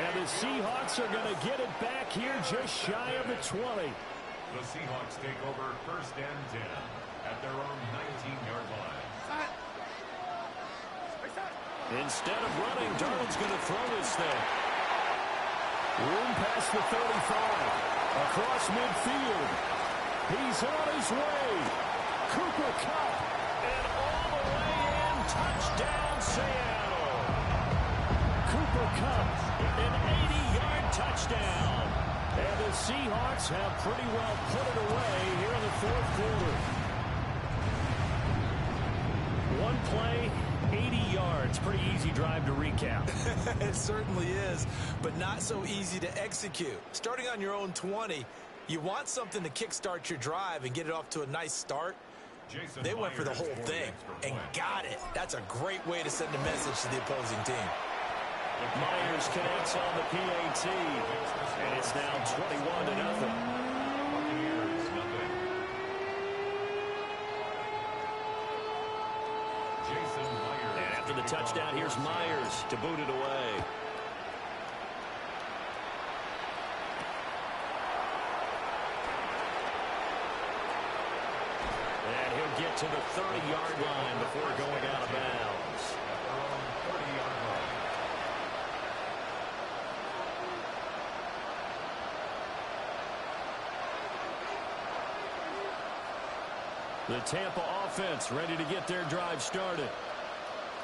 And the Seahawks are going to get it back here just shy of the 20. The Seahawks take over 1st and 10 at their own 19-yard line. Instead of running, Darnold's going to throw this thing. Room past the 35. Across midfield. He's on his way. Cooper Kupp. And all the way in. Touchdown, Seattle. Cooper Kupp. An 80-yard touchdown. And the Seahawks have pretty well put it away here in the 4th quarter. One play, 80 yards. Pretty easy drive to recap. It certainly is, but not so easy to execute. Starting on your own 20, you want something to kickstart your drive and get it off to a nice start. They went for the whole thing and got it. That's a great way to send a message to the opposing team. Myers connects on the PAT, and it's now 21-0. And after the touchdown, here's Myers to boot it away. And he'll get to the 30-yard line before going out of bounds. 30-yard line. The Tampa offense ready to get their drive started.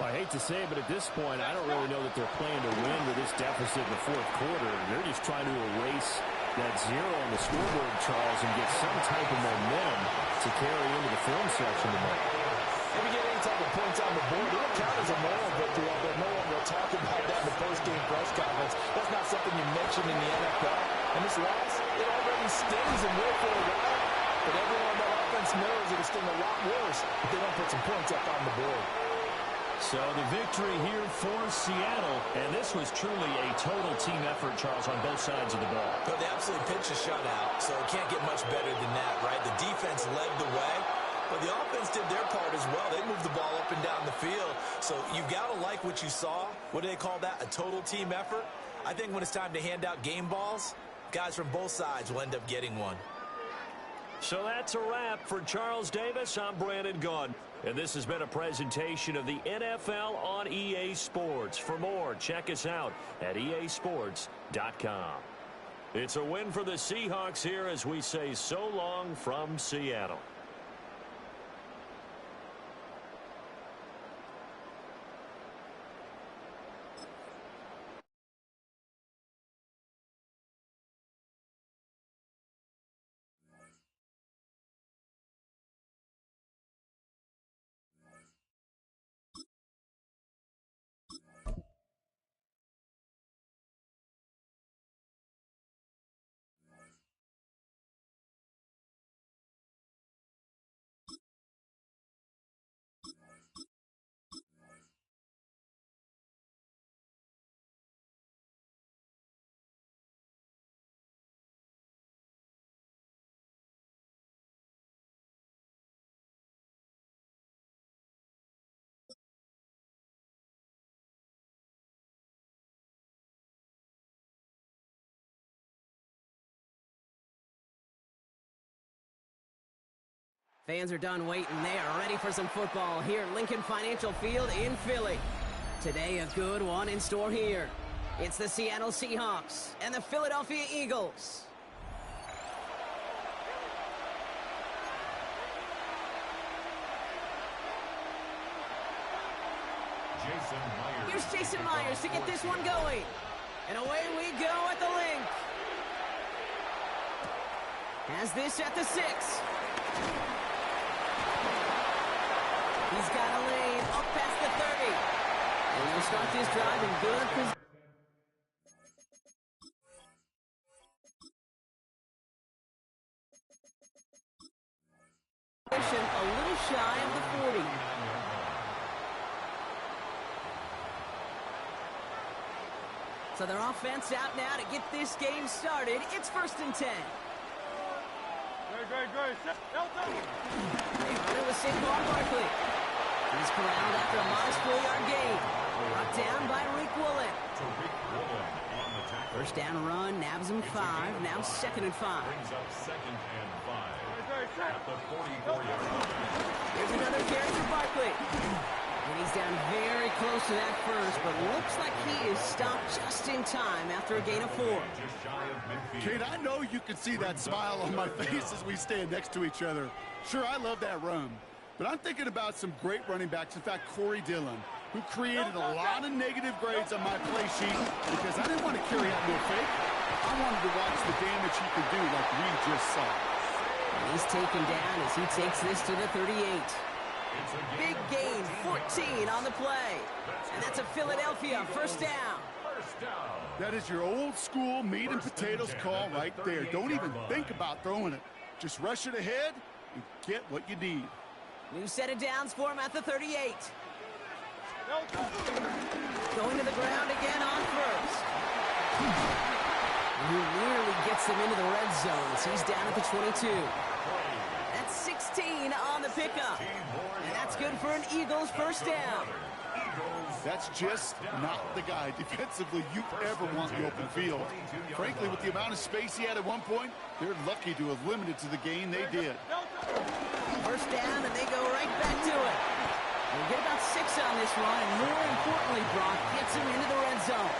I hate to say it, but at this point, I don't really know that they're playing to win with this deficit in the 4th quarter. They're just trying to erase that 0 on the scoreboard, Charles, and get some type of momentum to carry into the film section tonight. If we get any type of points on the board, it'll count as a moral victory, although no one will talk about that in the post-game press conference. That's not something you mention in the NFL. And this loss, it already stings and will for a while. But everyone on that offense knows it'll sting a lot worse if they don't put some points up on the board. So the victory here for Seattle, and this was truly a total team effort, Charles, on both sides of the ball. But they absolutely pitched a shutout, so it can't get much better than that, right? The defense led the way, But the offense did their part as well. They moved the ball up and down the field. So you've got to like what you saw. What do they call that? A total team effort? I think when it's time to hand out game balls, guys from both sides will end up getting one. So that's a wrap for Charles Davis. I'm Brandon Gaudin. And this has been a presentation of the NFL on EA Sports. For more, check us out at easports.com. It's a win for the Seahawks here as we say so long from Seattle. Fans are done waiting. They are ready for some football here at Lincoln Financial Field in Philly. Today, a good one in store here. It's the Seattle Seahawks and the Philadelphia Eagles. Here's Jason Myers to get this one going. And away we go at the link. Has this at the 6. He's got a lane up past the 30. And they'll start this drive in good position. A little shy of the 40. So their offense out now to get this game started. It's 1st and 10. Great. They run it with Saquon Barkley. He's corralled after a modest 4-yard gain. Brought down by Rick Woolen. First down run, nabs him 5. Now 2nd and 5. Brings up 2nd and 5 at the 44-yard line. Here's another carry for Barkley. And he's down very close to that first, but looks like he is stopped just in time after a gain of 4. Just shy of midfield. Kate, I know you can see that smile on my face as we stand next to each other. Sure, I love that run. But I'm thinking about some great running backs. In fact, Corey Dillon, who created a lot of negative grades on my play sheet because I didn't want to carry out no fake. I wanted to watch the damage he could do like we just saw. He's taken down as he takes this to the 38. Big gain, 14 on the play. And that's a Philadelphia first down. That is your old school meat and potatoes call right there. Don't even think about throwing it. Just rush it ahead and get what you need. New set of downs for him at the 38. Going to the ground again on first. He nearly gets them into the red zone as he's down at the 22. That's 16 on the pickup. And that's good for an Eagles first down. That's just not the guy defensively you ever want in the open field. Frankly, with the amount of space he had at one point, they're lucky to have limited to the gain they did. First down, and they go right back to it. We'll get about 6 on this run, and more importantly, Brock gets him into the red zone.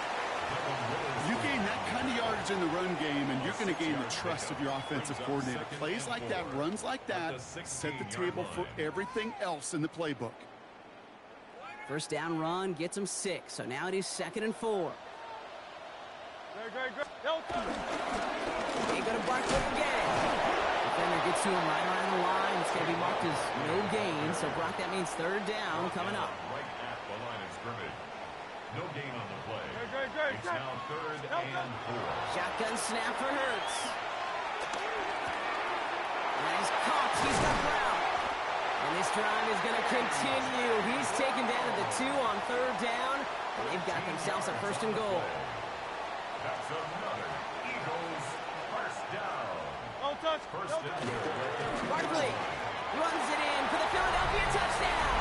You gain that kind of yardage in the run game, and you're going to gain the trust of your offensive coordinator. Plays like that, runs like that, set the table for everything else in the playbook. First down run gets him 6, so now it is 2nd and 4. They go to Barkley again. Defender gets to him right around the line. It's going to be marked as no gain, so Brock, that means 3rd down coming up. Right at the line of scrimmage. No gain on the play. It's now 3rd and 4. Shotgun snap for Hurts. And he's caught. He's got Brown. And this drive is going to continue. He's taken down to the 2 on 3rd down. And they've got themselves a 1st and goal. That's another Eagles first down. First and goal. Barkley Runs it in for the Philadelphia touchdown.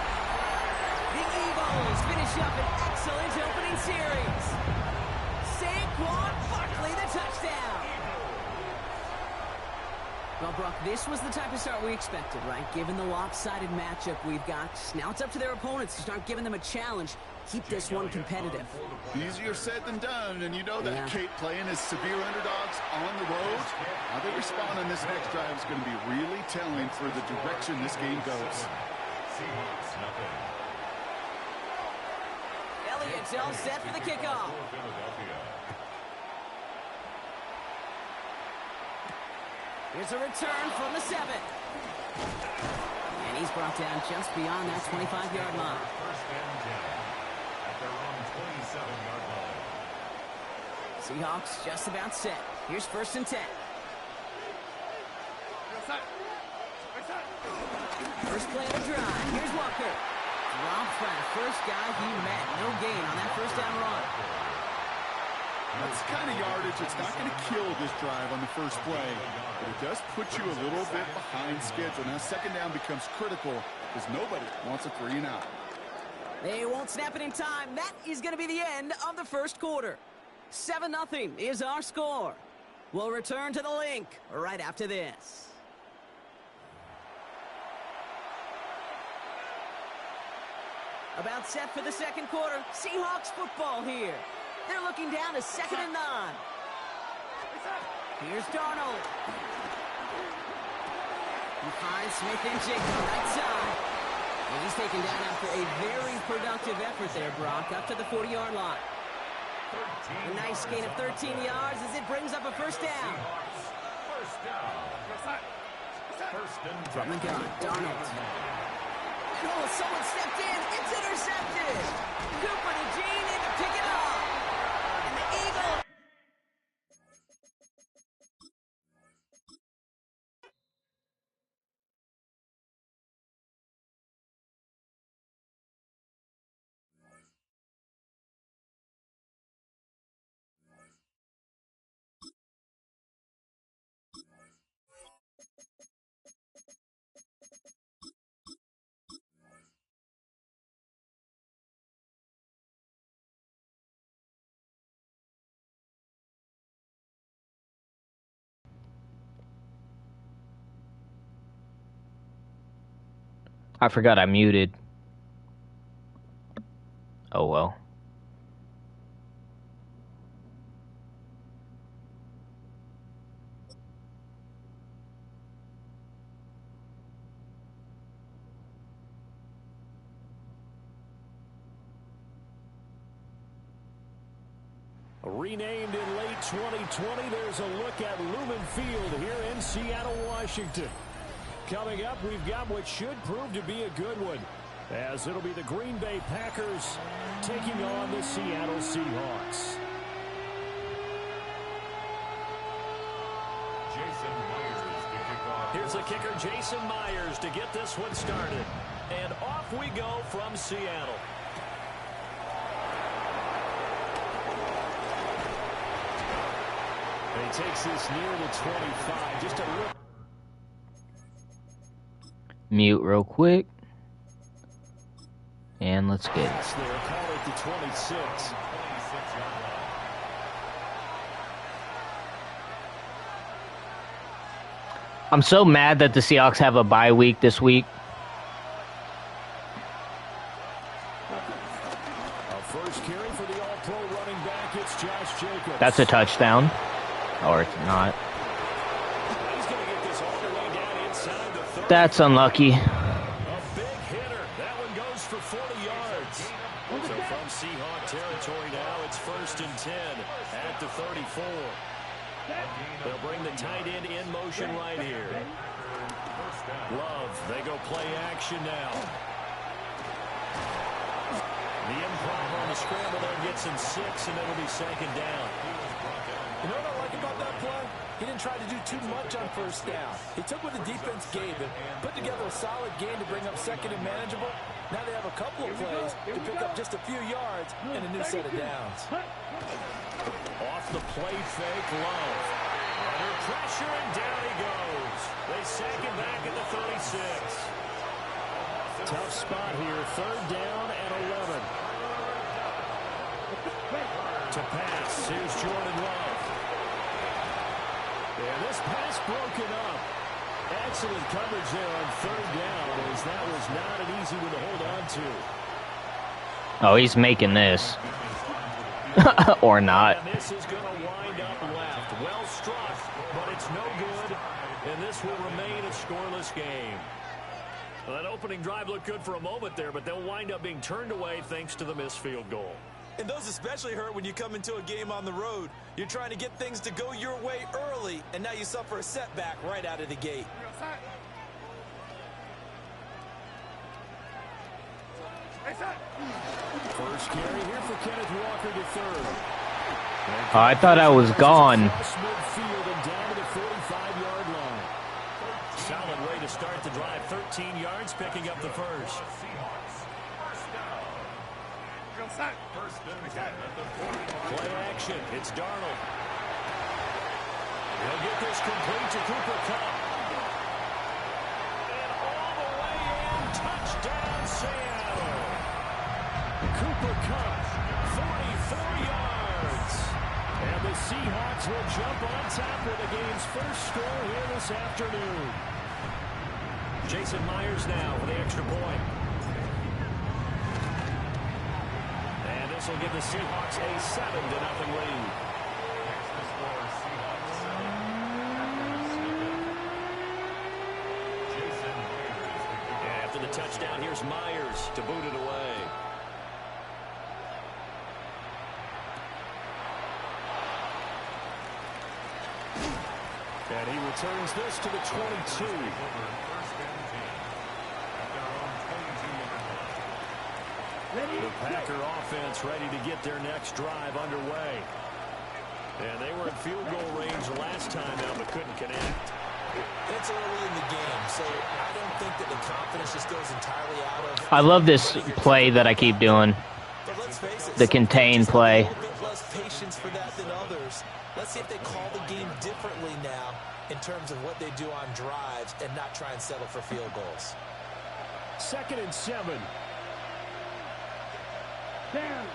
The Eagles finish up an excellent opening series. Saquon Barkley, the touchdown. Well, Brock, this was the type of start we expected, right? Given the lopsided matchup we've got. Now it's up to their opponents to start giving them a challenge. Keep this one competitive. Easier said than done, and you know that, Kate, playing as severe underdogs on the road. How they respond on this next drive is going to be really telling for the direction this game goes. Elliott's all set for the kickoff. Here's a return from the 7. And he's brought down just beyond that 25-yard line. First and 10 at their own 27-yard line. Seahawks just about set. Here's 1st and 10. First play of the drive. Here's Walker. Dropped by the first guy he met. No gain on that first down run. That's the kind of yardage. It's not going to kill this drive on the first play, but it does put you a little bit behind schedule. Now, 2nd down becomes critical because nobody wants a 3-and-out. They won't snap it in time. That is going to be the end of the first quarter. 7-0 is our score. We'll return to the link right after this. About set for the second quarter. Seahawks football here. They're looking down to 2nd and 9. Here's Darnold. He finds Smith and Jigba right side. And he's taken down after a very productive effort there, Brock, up to the 40-yard line. A nice gain of 13 yards as it brings up a first down. First down. First and From the gun, Darnold. Oh, someone stepped in. It's intercepted. Cooper to Gene in to pick it up. And the Eagles. I forgot I muted. Oh well. Renamed in late 2020, there's a look at Lumen Field here in Seattle, Washington. Coming up, we've got what should prove to be a good one, as it'll be the Green Bay Packers taking on the Seattle Seahawks. Jason Myers to kick off. Here's the kicker, Jason Myers, to get this one started. And off we go from Seattle. He takes this near the 25. Just a look. Mute real quick. And let's get it. They'll call it the 26. I'm so mad that the Seahawks have a bye week this week. A first carry for the all-pro running back. It's Josh Jacobs. That's a touchdown. Or it's not. He's going to get this all the way down inside the 30. That's unlucky. A big hitter. That one goes for 40 yards. So from Seahawk territory now, it's 1st and 10 at the 34. They'll bring the tight end in motion right here. Love, they go play action now. The improper on the scramble there gets him 6, and it'll be 2nd down. You know what I like about that play? He didn't try to do too much on first down. He took what the defense gave him, put together a solid game to bring up 2nd and manageable. Now they have a couple of plays to pick up just a few yards and a new set of downs. Off the play fake, Love. Under pressure, and down he goes. They sack him back at the 36. Tough spot here. 3rd down and 11. To pass. Here's Jordan Love. And this pass broken up. Excellent coverage there on 3rd down, as that was not an easy one to hold on to. Oh, he's making this. Or not. And this is going to wind up left. Well struck, but it's no good. And this will remain a scoreless game. Well, that opening drive looked good for a moment there, but they'll wind up being turned away thanks to the missed field goal. And those especially hurt when you come into a game on the road. You're trying to get things to go your way early, and now you suffer a setback right out of the gate. First carry here for Kenneth Walker to 3rd. Oh, I thought I was gone. Midfield and down to the 45-yard line. Solid way to start the drive. 13 yards, picking up the first. Play action. It's Darnold. He'll get this complete to Cooper Kupp. And all the way in. Touchdown, Seattle. Cooper Kupp, 44 yards. And the Seahawks will jump on top with the game's first score here this afternoon. Jason Myers now for the extra point. And this will give the Seahawks a 7-0 lead. After the touchdown, here's Myers to boot it away. And he returns this to the 22. The Packer offense ready to get their next drive underway. And they were in field goal range last time out, but couldn't connect. It's early in the game, so I don't think that the confidence just goes entirely out of... I love this play that I keep doing. But let's face it, The contain play. a little bit less patience for that than others. Let's see if they call the game differently now in terms of what they do on drives and not try and settle for field goals. 2nd and 7.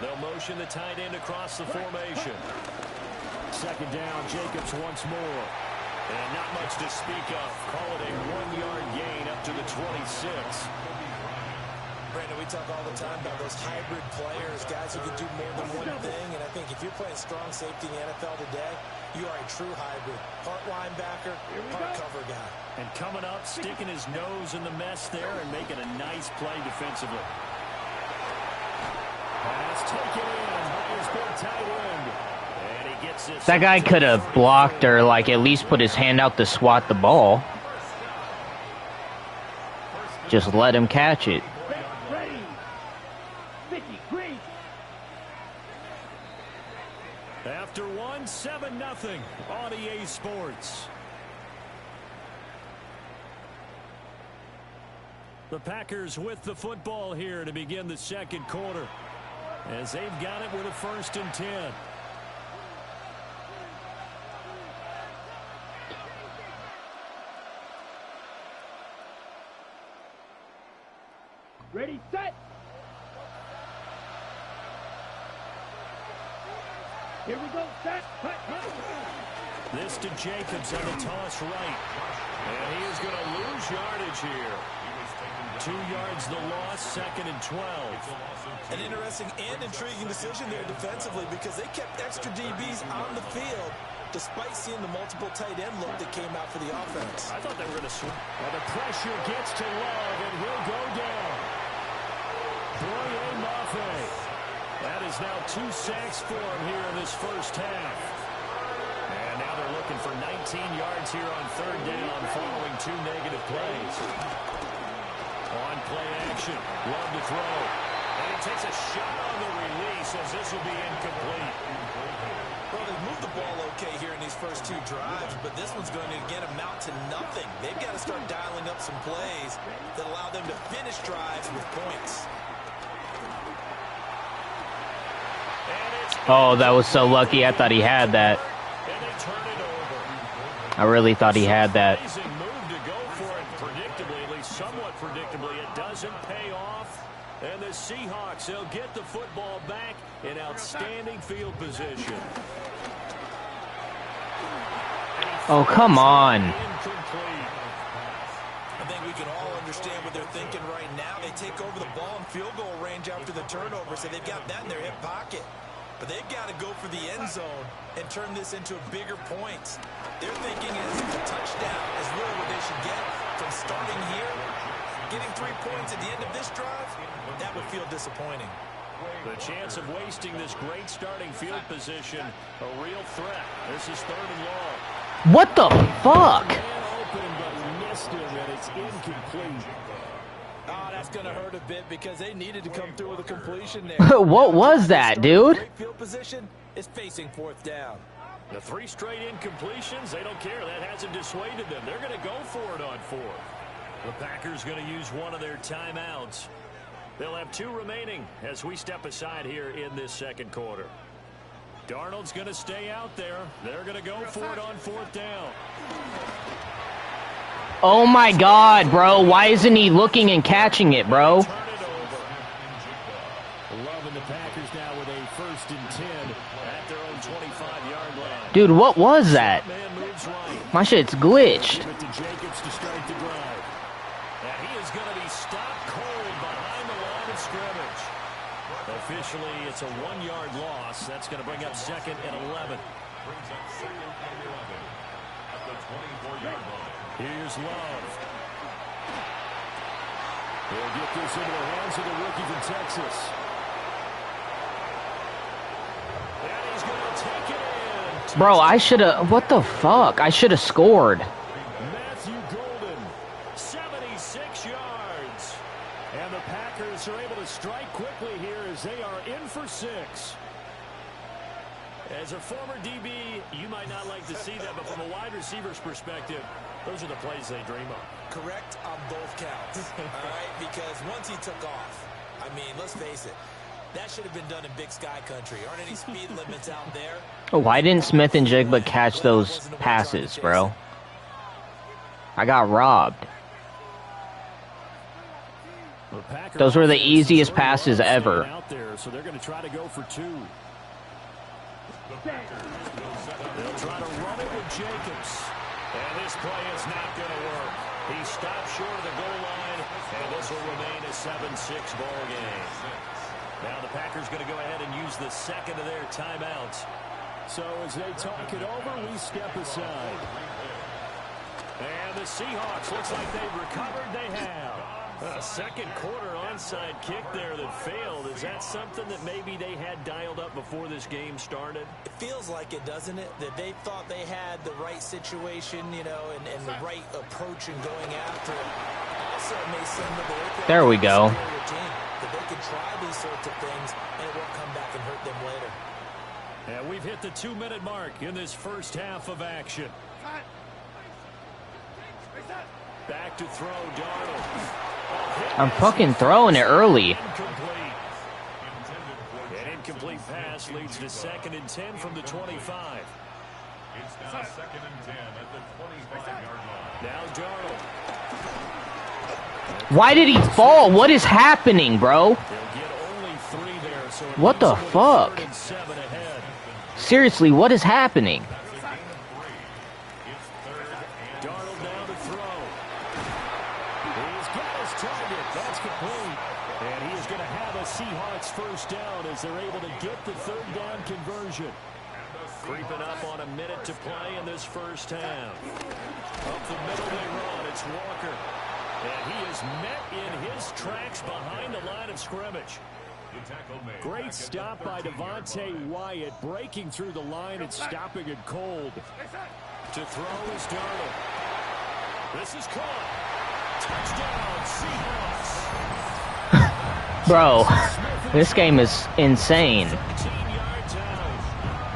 They'll motion the tight end across the formation. 2nd down, Jacobs once more. And not much to speak of. Call it a 1-yard gain up to the 26. Brandon, we talk all the time about those hybrid players, guys who can do more than one thing. And I think if you're playing strong safety in the NFL today, you are a true hybrid. Part linebacker, part cover guy. And coming up, sticking his nose in the mess there and making a nice play defensively. Pass taken in by his big tight end. And he gets this. That guy could have blocked or, like, at least put his hand out to swat the ball. Just let him catch it. After 7-0 on EA Sports. The Packers with the football here to begin the 2nd quarter, as they've got it with a 1st and 10. Ready, set. Here we go, set. This to Jacobs on the toss right. And he is going to lose yardage here. 2 yards the loss, 2nd and 12. An interesting and intriguing decision there defensively, because they kept extra DBs on the field despite seeing the multiple tight end look that came out for the offense. I thought they were going to swing. Well, the pressure gets to Love, and he'll go down. Boye Mafe. That is now 2 sacks for him here in this first half. And now they're looking for 19 yards here on 3rd down following 2 negative plays. On play action, Love to throw. And he takes a shot on the release as this will be incomplete. Well, they've moved the ball okay here in these first 2 drives, but this one's going to, again, amount to nothing. They've got to start dialing up some plays that allow them to finish drives with points. Oh, that was so lucky. I thought he had that. I really thought he had that. Amazing move to predictably, it doesn't pay off. And the Seahawks, they'll get the football back in outstanding field position. Oh, come on. I think we can all understand what they're thinking right now. They take over the ball in field goal range after the turnover, so they've got that in their hip pocket. But they've got to go for the end zone and turn this into a bigger point. Their thinking is a touchdown is really what they should get from starting here. Getting 3 points at the end of this drive, that would feel disappointing. The chance of wasting this great starting field position, a real threat. This is 3rd and long. What the fuck? Man open, but missed him, and it's incomplete. Oh, that's going to hurt a bit because they needed to come through with a completion there. What was that, dude? Great field position is facing 4th down. The 3 straight incompletions, they don't care. That hasn't dissuaded them. They're going to go for it on 4th. The Packers going to use one of their timeouts. They'll have 2 remaining as we step aside here in this second quarter. Darnold's going to stay out there. They're going to go for it on 4th down. Oh my God, bro. Why isn't he looking and catching it, bro? Loving the Packers now with a 1st and 10 at their own 25-yard line. Dude, what was that? Man moves right. My shit's glitched. Give it to Jacobs to start the drive. And he is going to be stopped cold behind the line of scrimmage. Officially, it's a 1-yard loss. That's going to bring up 2nd and 11. Brings up 2nd and 11 at the 24-yard line. Here's Love. He'll get this into the hands of the rookie from Texas. And he's going to take it in. Bro, I should have... What the fuck? I should have scored. Matthew Golden, 76 yards. And the Packers are able to strike quickly here as they are in for 6. As a former DB, you might not like to see that, but from a wide receiver's perspective, those are the plays they dream of. Correct on both counts, all right? Because once he took off, I mean, let's face it, that should have been done in Big Sky country. Aren't any speed limits out there? Why didn't Smith and Jigba catch those passes, bro? I got robbed. Those were the easiest passes ever. Out there, so they're going to try to go for 2. They'll try to run it with Jacobs. And this play is not going to work. He stopped short of the goal line, and this will remain a 7-6 ball game. Now the Packers going to go ahead and use the 2nd of their timeouts. So as they talk it over, we step aside. And the Seahawks, looks like they've recovered. They have. A second quarter onside kick there that failed. Is that something that maybe they had dialed up before this game started? It feels like it, doesn't it? That they thought they had the right situation, you know, and the right approach in going after it. Also, it may send them there we go. That they can try these sorts of things, and it won't come back and hurt them later. And we've hit the 2-minute mark in this first half of action. Back to throw, Darnold. I'm fucking throwing it early. An incomplete pass leads to 2nd and 10 from the 25. It's now 2nd and 10 at the 25-yard line. Now Darnold. Why did he fall? What is happening, bro? They'll get only 3 there, so What the fuck? 3rd and 7 ahead. Seriously, what is happening? Darnold now to throw. He's got his target. That's complete. And he is going to have a Seahawks 1st down as they're able to get the 3rd down conversion. Creeping up on a minute to play in this first half. Up the middle they run. It's Walker. And he is met in his tracks behind the line of scrimmage. Great stop by Devontae Wyatt, breaking through the line and stopping it cold. To throw is Darnold. This is caught. Touchdown, Seahawks. Bro, this game is insane. 17-yard down.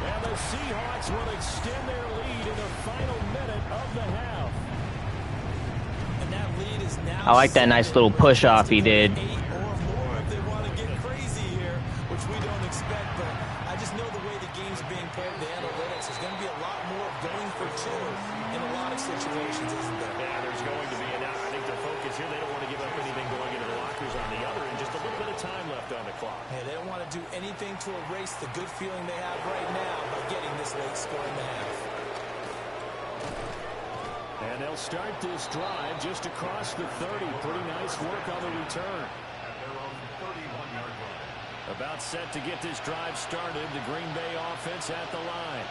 And the Seahawks will extend their lead in the final minute of the half. And that lead is now I like that nice little push-off he did. 8 or more if they want to get crazy here, which we don't expect. But I just know the way the game's being played, the analytics, there's going to be a lot more going for 2 in a lot of situations, isn't there? Yeah, there's going to be. And I think the focus offense here. They don't want to give up anything going into the lockers on the other end. Just a little bit of time left on the clock. Hey, they don't want to do anything to erase the good feeling they have right now by getting this late score in the half. And they'll start this drive just across the 30. Pretty nice work on the return. About set to get this drive started, the Green Bay offense at the line.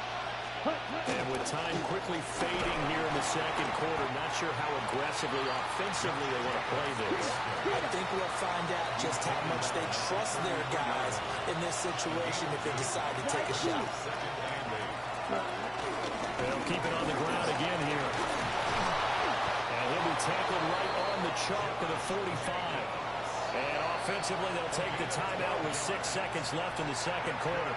And with time quickly fading here in the second quarter, not sure how aggressively, offensively they want to play this. I think we'll find out just how much they trust their guys in this situation if they decide to take a shot. They'll keep it on the ground again here. And he'll be tackled right on the chalk of the 45. And offensively, they'll take the timeout with 6 seconds left in the second quarter.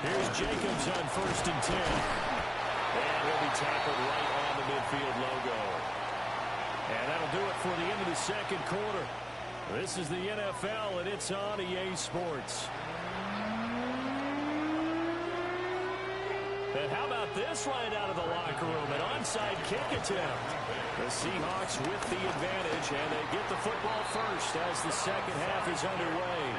Here's Jacobs on 1st and 10. And he'll be tackled right on the midfield logo. And that'll do it for the end of the second quarter. This is the NFL, and it's on EA Sports. And how about this right out of the locker room? An onside kick attempt. The Seahawks with the advantage, and they get the football first as the second half is underway.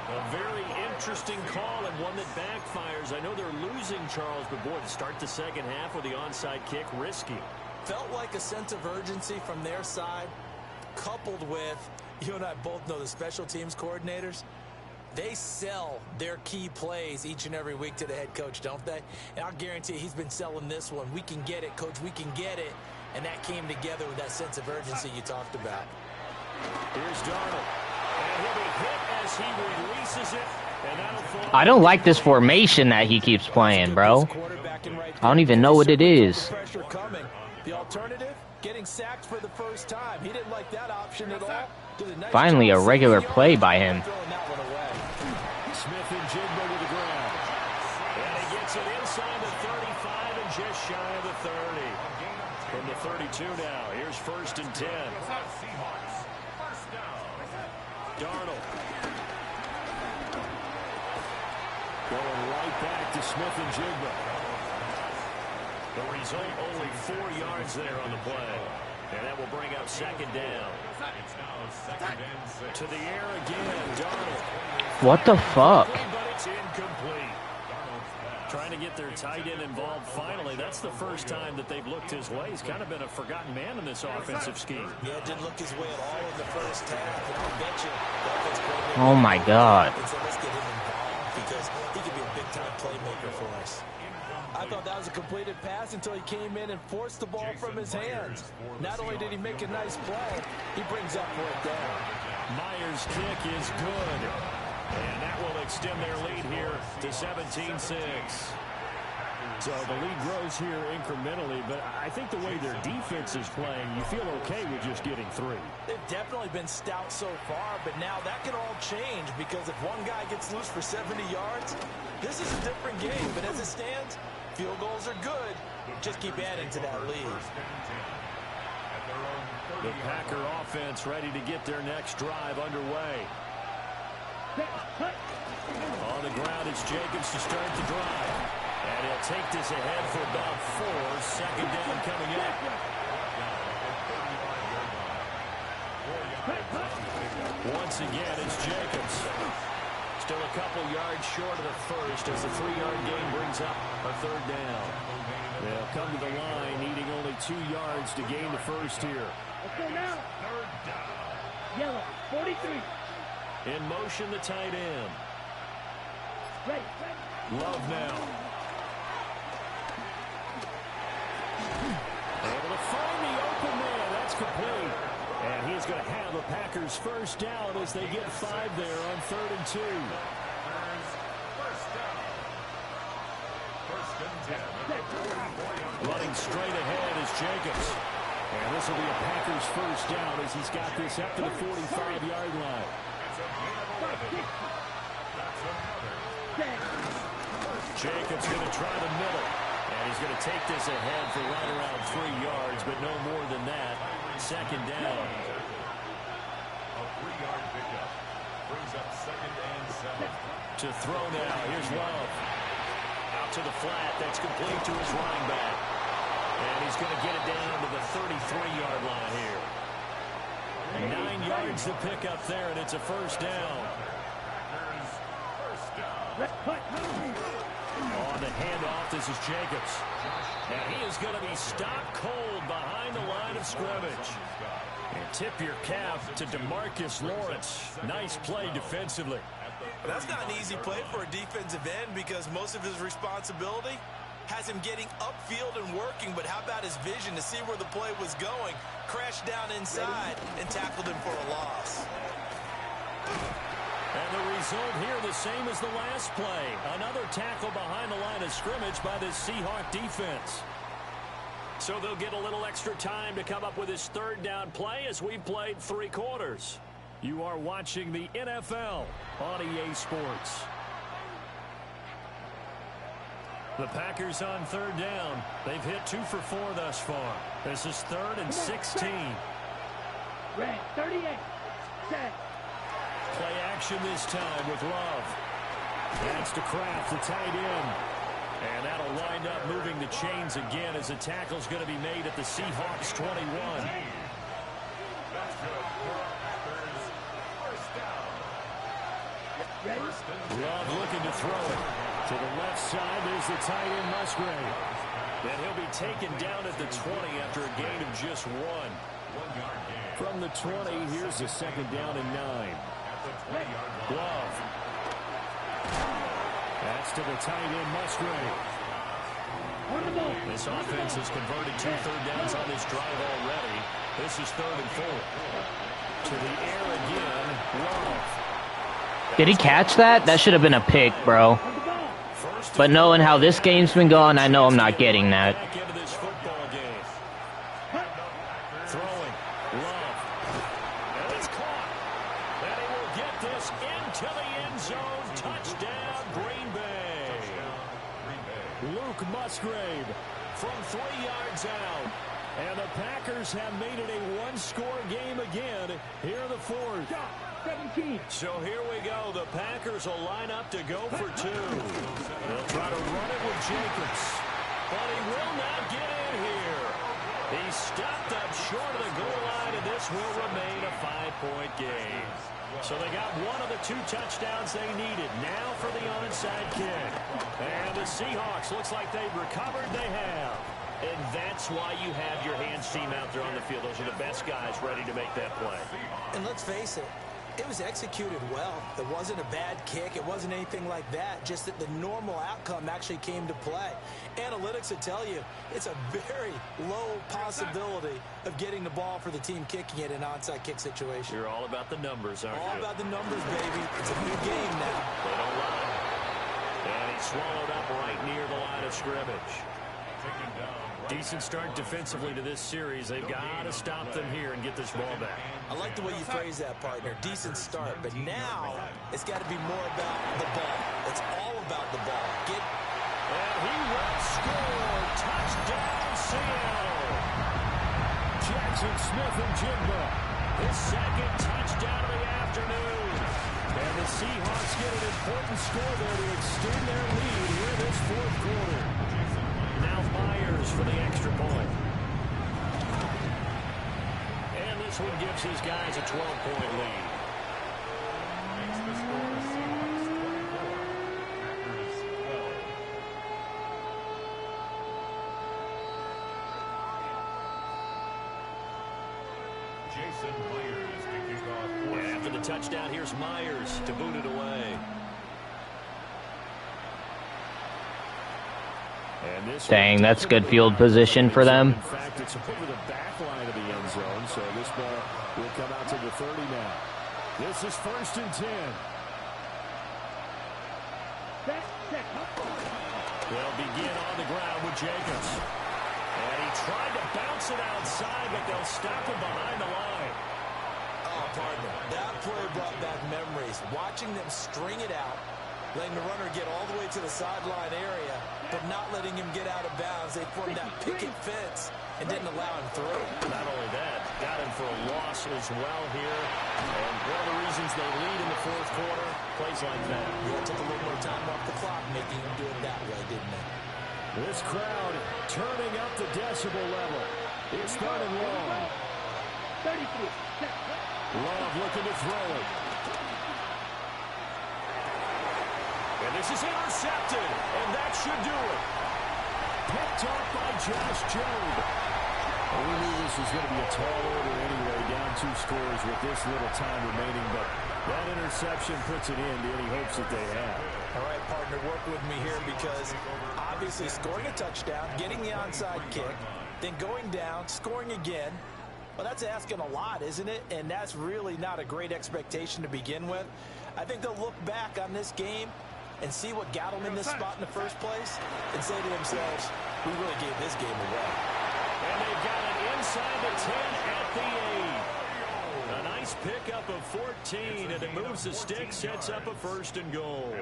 A very interesting call and one that backfires. I know they're losing, Charles, but boy, to start the second half with the onside kick, risky. Felt like a sense of urgency from their side, coupled with, you and I both know the special teams coordinators. They sell their key plays each and every week to the head coach, don't they? And I'll guarantee he's been selling this one. We can get it, coach. We can get it. And that came together with that sense of urgency you talked about. Here's Darnold. And he'll be hit as he releases it. And that'll fall. I don't like this formation that he keeps playing, bro. I don't even know what it is. The alternative, getting sacked for the first time. He didn't like that option at all. Finally, a regular play by him. Smith and Jigba to the ground. And he gets it inside the 35 and just shy of the 30. From the 32 now, here's 1st and 10. Darnold. Going right back to Smith and Jigba. The result, only 4 yards there on the play. And that will bring up second down. To the air again, Darnold. What the fuck? But it's incomplete. Trying to get their tight end involved finally. That's the first time that they've looked his way. He's kind of been a forgotten man in this offensive scheme. Yeah, it didn't look his way at all in the first half. And I'll bet you oh my God. let's get him involved because he could be a big-time playmaker for us. I thought that was a completed pass until he came in and forced the ball from his hands. Not only did he make a nice play, he brings up fourth down. Myers' kick is good. And that will extend their lead here to 17-6. So the lead grows here incrementally, but I think the way their defense is playing, you feel okay with just getting 3. They've definitely been stout so far, but now that can all change because if one guy gets loose for 70 yards, this is a different game. But as it stands, field goals are good. Just keep adding to that lead. The Packer offense ready to get their next drive underway. On the ground, it's Jacobs to start the drive. And he'll take this ahead for about 4. Second down coming up. Once again, it's Jacobs. Still a couple yards short of the first as the 3-yard gain brings up a third down. They'll come to the line, needing only 2 yards to gain the first here. Let's go now. Yellow, 43. In motion, the tight end. Ready. Love now. Able to find the open man. That's complete. And he's going to have the Packers first down as they get 5 there on 3rd and 2. Running straight ahead is Jacobs. And this will be a Packers first down as he's got this up to the 45-yard line. Jacobs going to try the middle. And he's going to take this ahead for right around 3 yards, but no more than that. Second down. A 3-yard pickup brings up 2nd and 7. To throw now. Here's Love. Out to the flat. That's complete to his running back. And he's going to get it down to the 33-yard line here. 9 yards to pick up there, and it's a first down. On the handoff, this is Jacobs. And he is going to be stopped cold behind the line of scrimmage. And tip your cap to DeMarcus Lawrence. Nice play defensively. That's not an easy play for a defensive end because most of his responsibility has him getting upfield and working, but how about his vision to see where the play was going, crashed down inside, and tackled him for a loss. And the result here the same as the last play. Another tackle behind the line of scrimmage by the Seahawk defense. So they'll get a little extra time to come up with his third down play as we played 3 quarters. You are watching the NFL on EA Sports. The Packers on third down. They've hit 2 for 4 thus far. This is 3rd and 16. Red 38. Set. Play action this time with Love. That's to Kraft, the tight end. And that'll wind up moving the chains again as the tackle's going to be made at the Seahawks 21. Love looking to throw it. To the left side, there's the tight end Musgrave. And he'll be taken down at the 20 after a gain of just 1. From the 20, here's the 2nd down and 9. Love. That's to the tight end Musgrave. This offense has converted 2 third downs on this drive already. This is 3rd and 4. To the air again, Love. Did he catch that? That should have been a pick, bro. But knowing how this game's been going, I know I'm not getting that. Throwing, Love. And it's caught. And he will get this into the end zone. Touchdown, Green Bay. Luke Musgrave from 3 yards out. And the Packers have made it a 1-score game again here in the 4th. 17. So here we go. The Packers will line up to go for 2. They'll try to run it with Jacobs. But he will not get in here. He's stopped up short of the goal line, and this will remain a 5-point game. So they got one of the 2 touchdowns they needed. Now for the onside kick. And the Seahawks, looks like they've recovered. They have. And that's why you have your hands team out there on the field. Those are the best guys ready to make that play. And let's face it, it was executed well. It wasn't a bad kick. It wasn't anything like that. Just that the normal outcome actually came to play. Analytics will tell you it's a very low possibility of getting the ball for the team kicking it in an onside kick situation. You're all about the numbers, aren't you? All about the numbers, baby. It's a new game now. They don't lie. And he's swallowed up right near the line of scrimmage. Decent start defensively to this series. They've got to stop them here and get this ball back. I like the way you phrase that, partner. Decent start. But now it's got to be more about the ball. It's all about the ball. And he will score. Touchdown, Seattle. Jackson Smith-Njigba. His 2nd touchdown of the afternoon. And the Seahawks get an important score there to extend their lead here this 4th quarter. Now Myers for the extra point. And this one gives his guys a 12-point lead. Makes the score Seahawks 24, Packers 12. Jason Myers to kick off. And after the touchdown, here's Myers to boot it away. Dang, that's good field position for them. In fact, it's over the back line of the end zone, so this ball will come out to the 30 now. This is 1st and 10. They'll begin on the ground with Jacobs. And he tried to bounce it outside, but they'll stop him behind the line. Oh, partner, that play brought back memories. Watching them string it out, letting the runner get all the way to the sideline area, but not letting him get out of bounds. They formed that picket fence and didn't allow him through. Not only that, got him for a loss as well here. And one of the reasons they lead in the 4th quarter, plays like that. Yeah, took a little more time off the clock, making him do it that way, didn't they? This crowd turning up the decibel level. It's third and long. 33. Set. Love looking to throw it. And this is intercepted, and that should do it. Picked up by Josh Jobe. Well, we knew this was going to be a tall order anyway, down 2 scores with this little time remaining, but that interception puts it in to any hopes that they have. All right, partner, work with me here because obviously scoring a touchdown, getting the onside kick, then going down, scoring again, well, that's asking a lot, isn't it? And that's really not a great expectation to begin with. I think they'll look back on this game and see what got them in this spot in the first place and say to themselves, we really gave this game away. And they've got it inside the 10 at the 8. A nice pickup of 14, and it moves the stick, sets up a first and goal.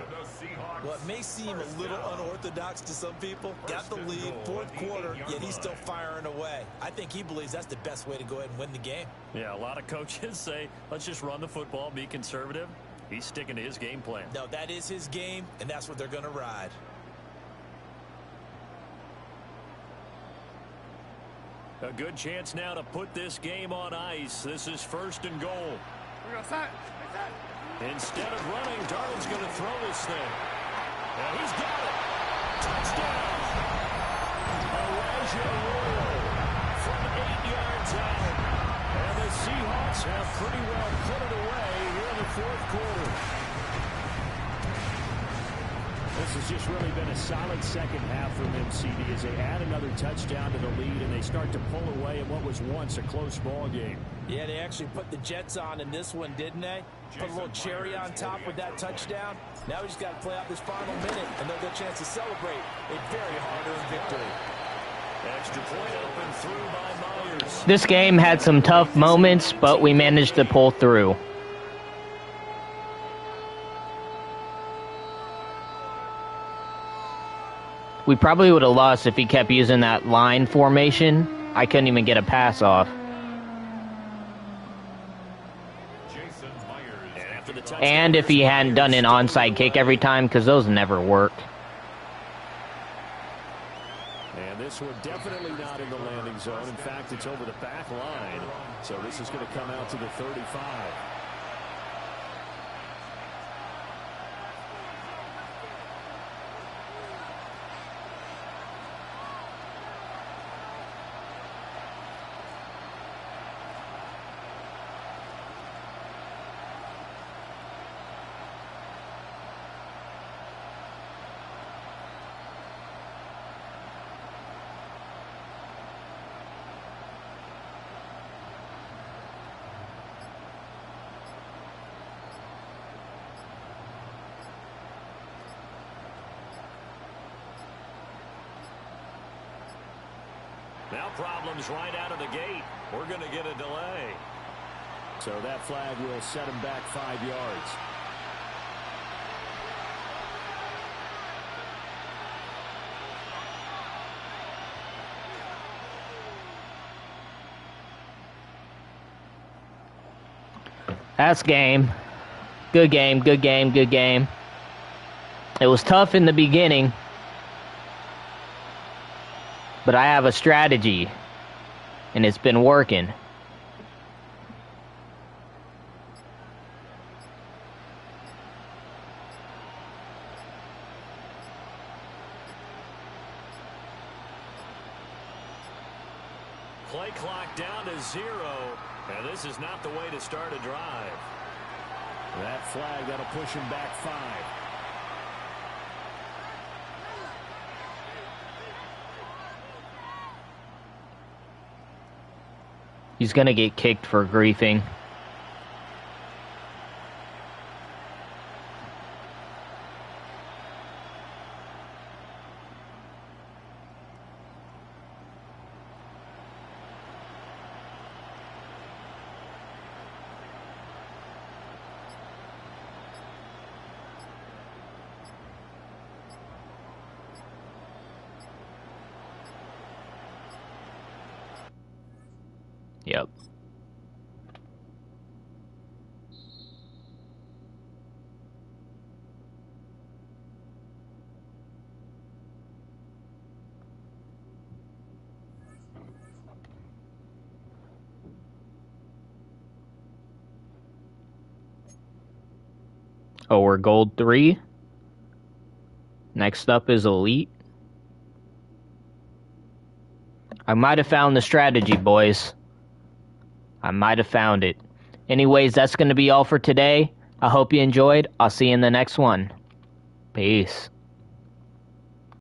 Well, it may seem a little unorthodox to some people. Got the lead, fourth quarter, yet he's still firing away. I think he believes that's the best way to go ahead and win the game. Yeah, a lot of coaches say, let's just run the football, be conservative. He's sticking to his game plan. No, that is his game, and that's what they're going to ride. A good chance now to put this game on ice. This is first and goal. Instead of running, Darnold's going to throw this thing. And he's got it. Touchdown. Elijah Royal from 8 yards out. And the Seahawks have pretty well put it away here in the fourth quarter. This has just really been a solid second half from them, CD, as they add another touchdown to the lead and they start to pull away in what was once a close ball game. Yeah, they actually put the Jets on in this one, didn't they? Put a little cherry on top with that touchdown. Now we just got to play out this final minute, and they'll get a chance to celebrate a very hard-earned victory. Extra point up and through by Myers. This game had some tough moments, but we managed to pull through. We probably would have lost if he kept using that line formation. I couldn't even get a pass off. And if he hadn't done an onside kick every time, because those never worked. And this one definitely not in the landing zone. In fact, it's over the back line. So this is going to come out to the 35. Now problems right out of the gate. We're going to get a delay. So that flag will set him back 5 yards. That's game. Good game, good game, good game. It was tough in the beginning. But I have a strategy, and it's been working. Play clock down to 0, and this is not the way to start a drive. That flag, that'll push him back 5. He's going to get kicked for griefing. Yep. Oh, we're gold 3. Next up is elite. I might have found the strategy, boys. I might have found it. Anyways, that's going to be all for today. I hope you enjoyed. I'll see you in the next one. Peace.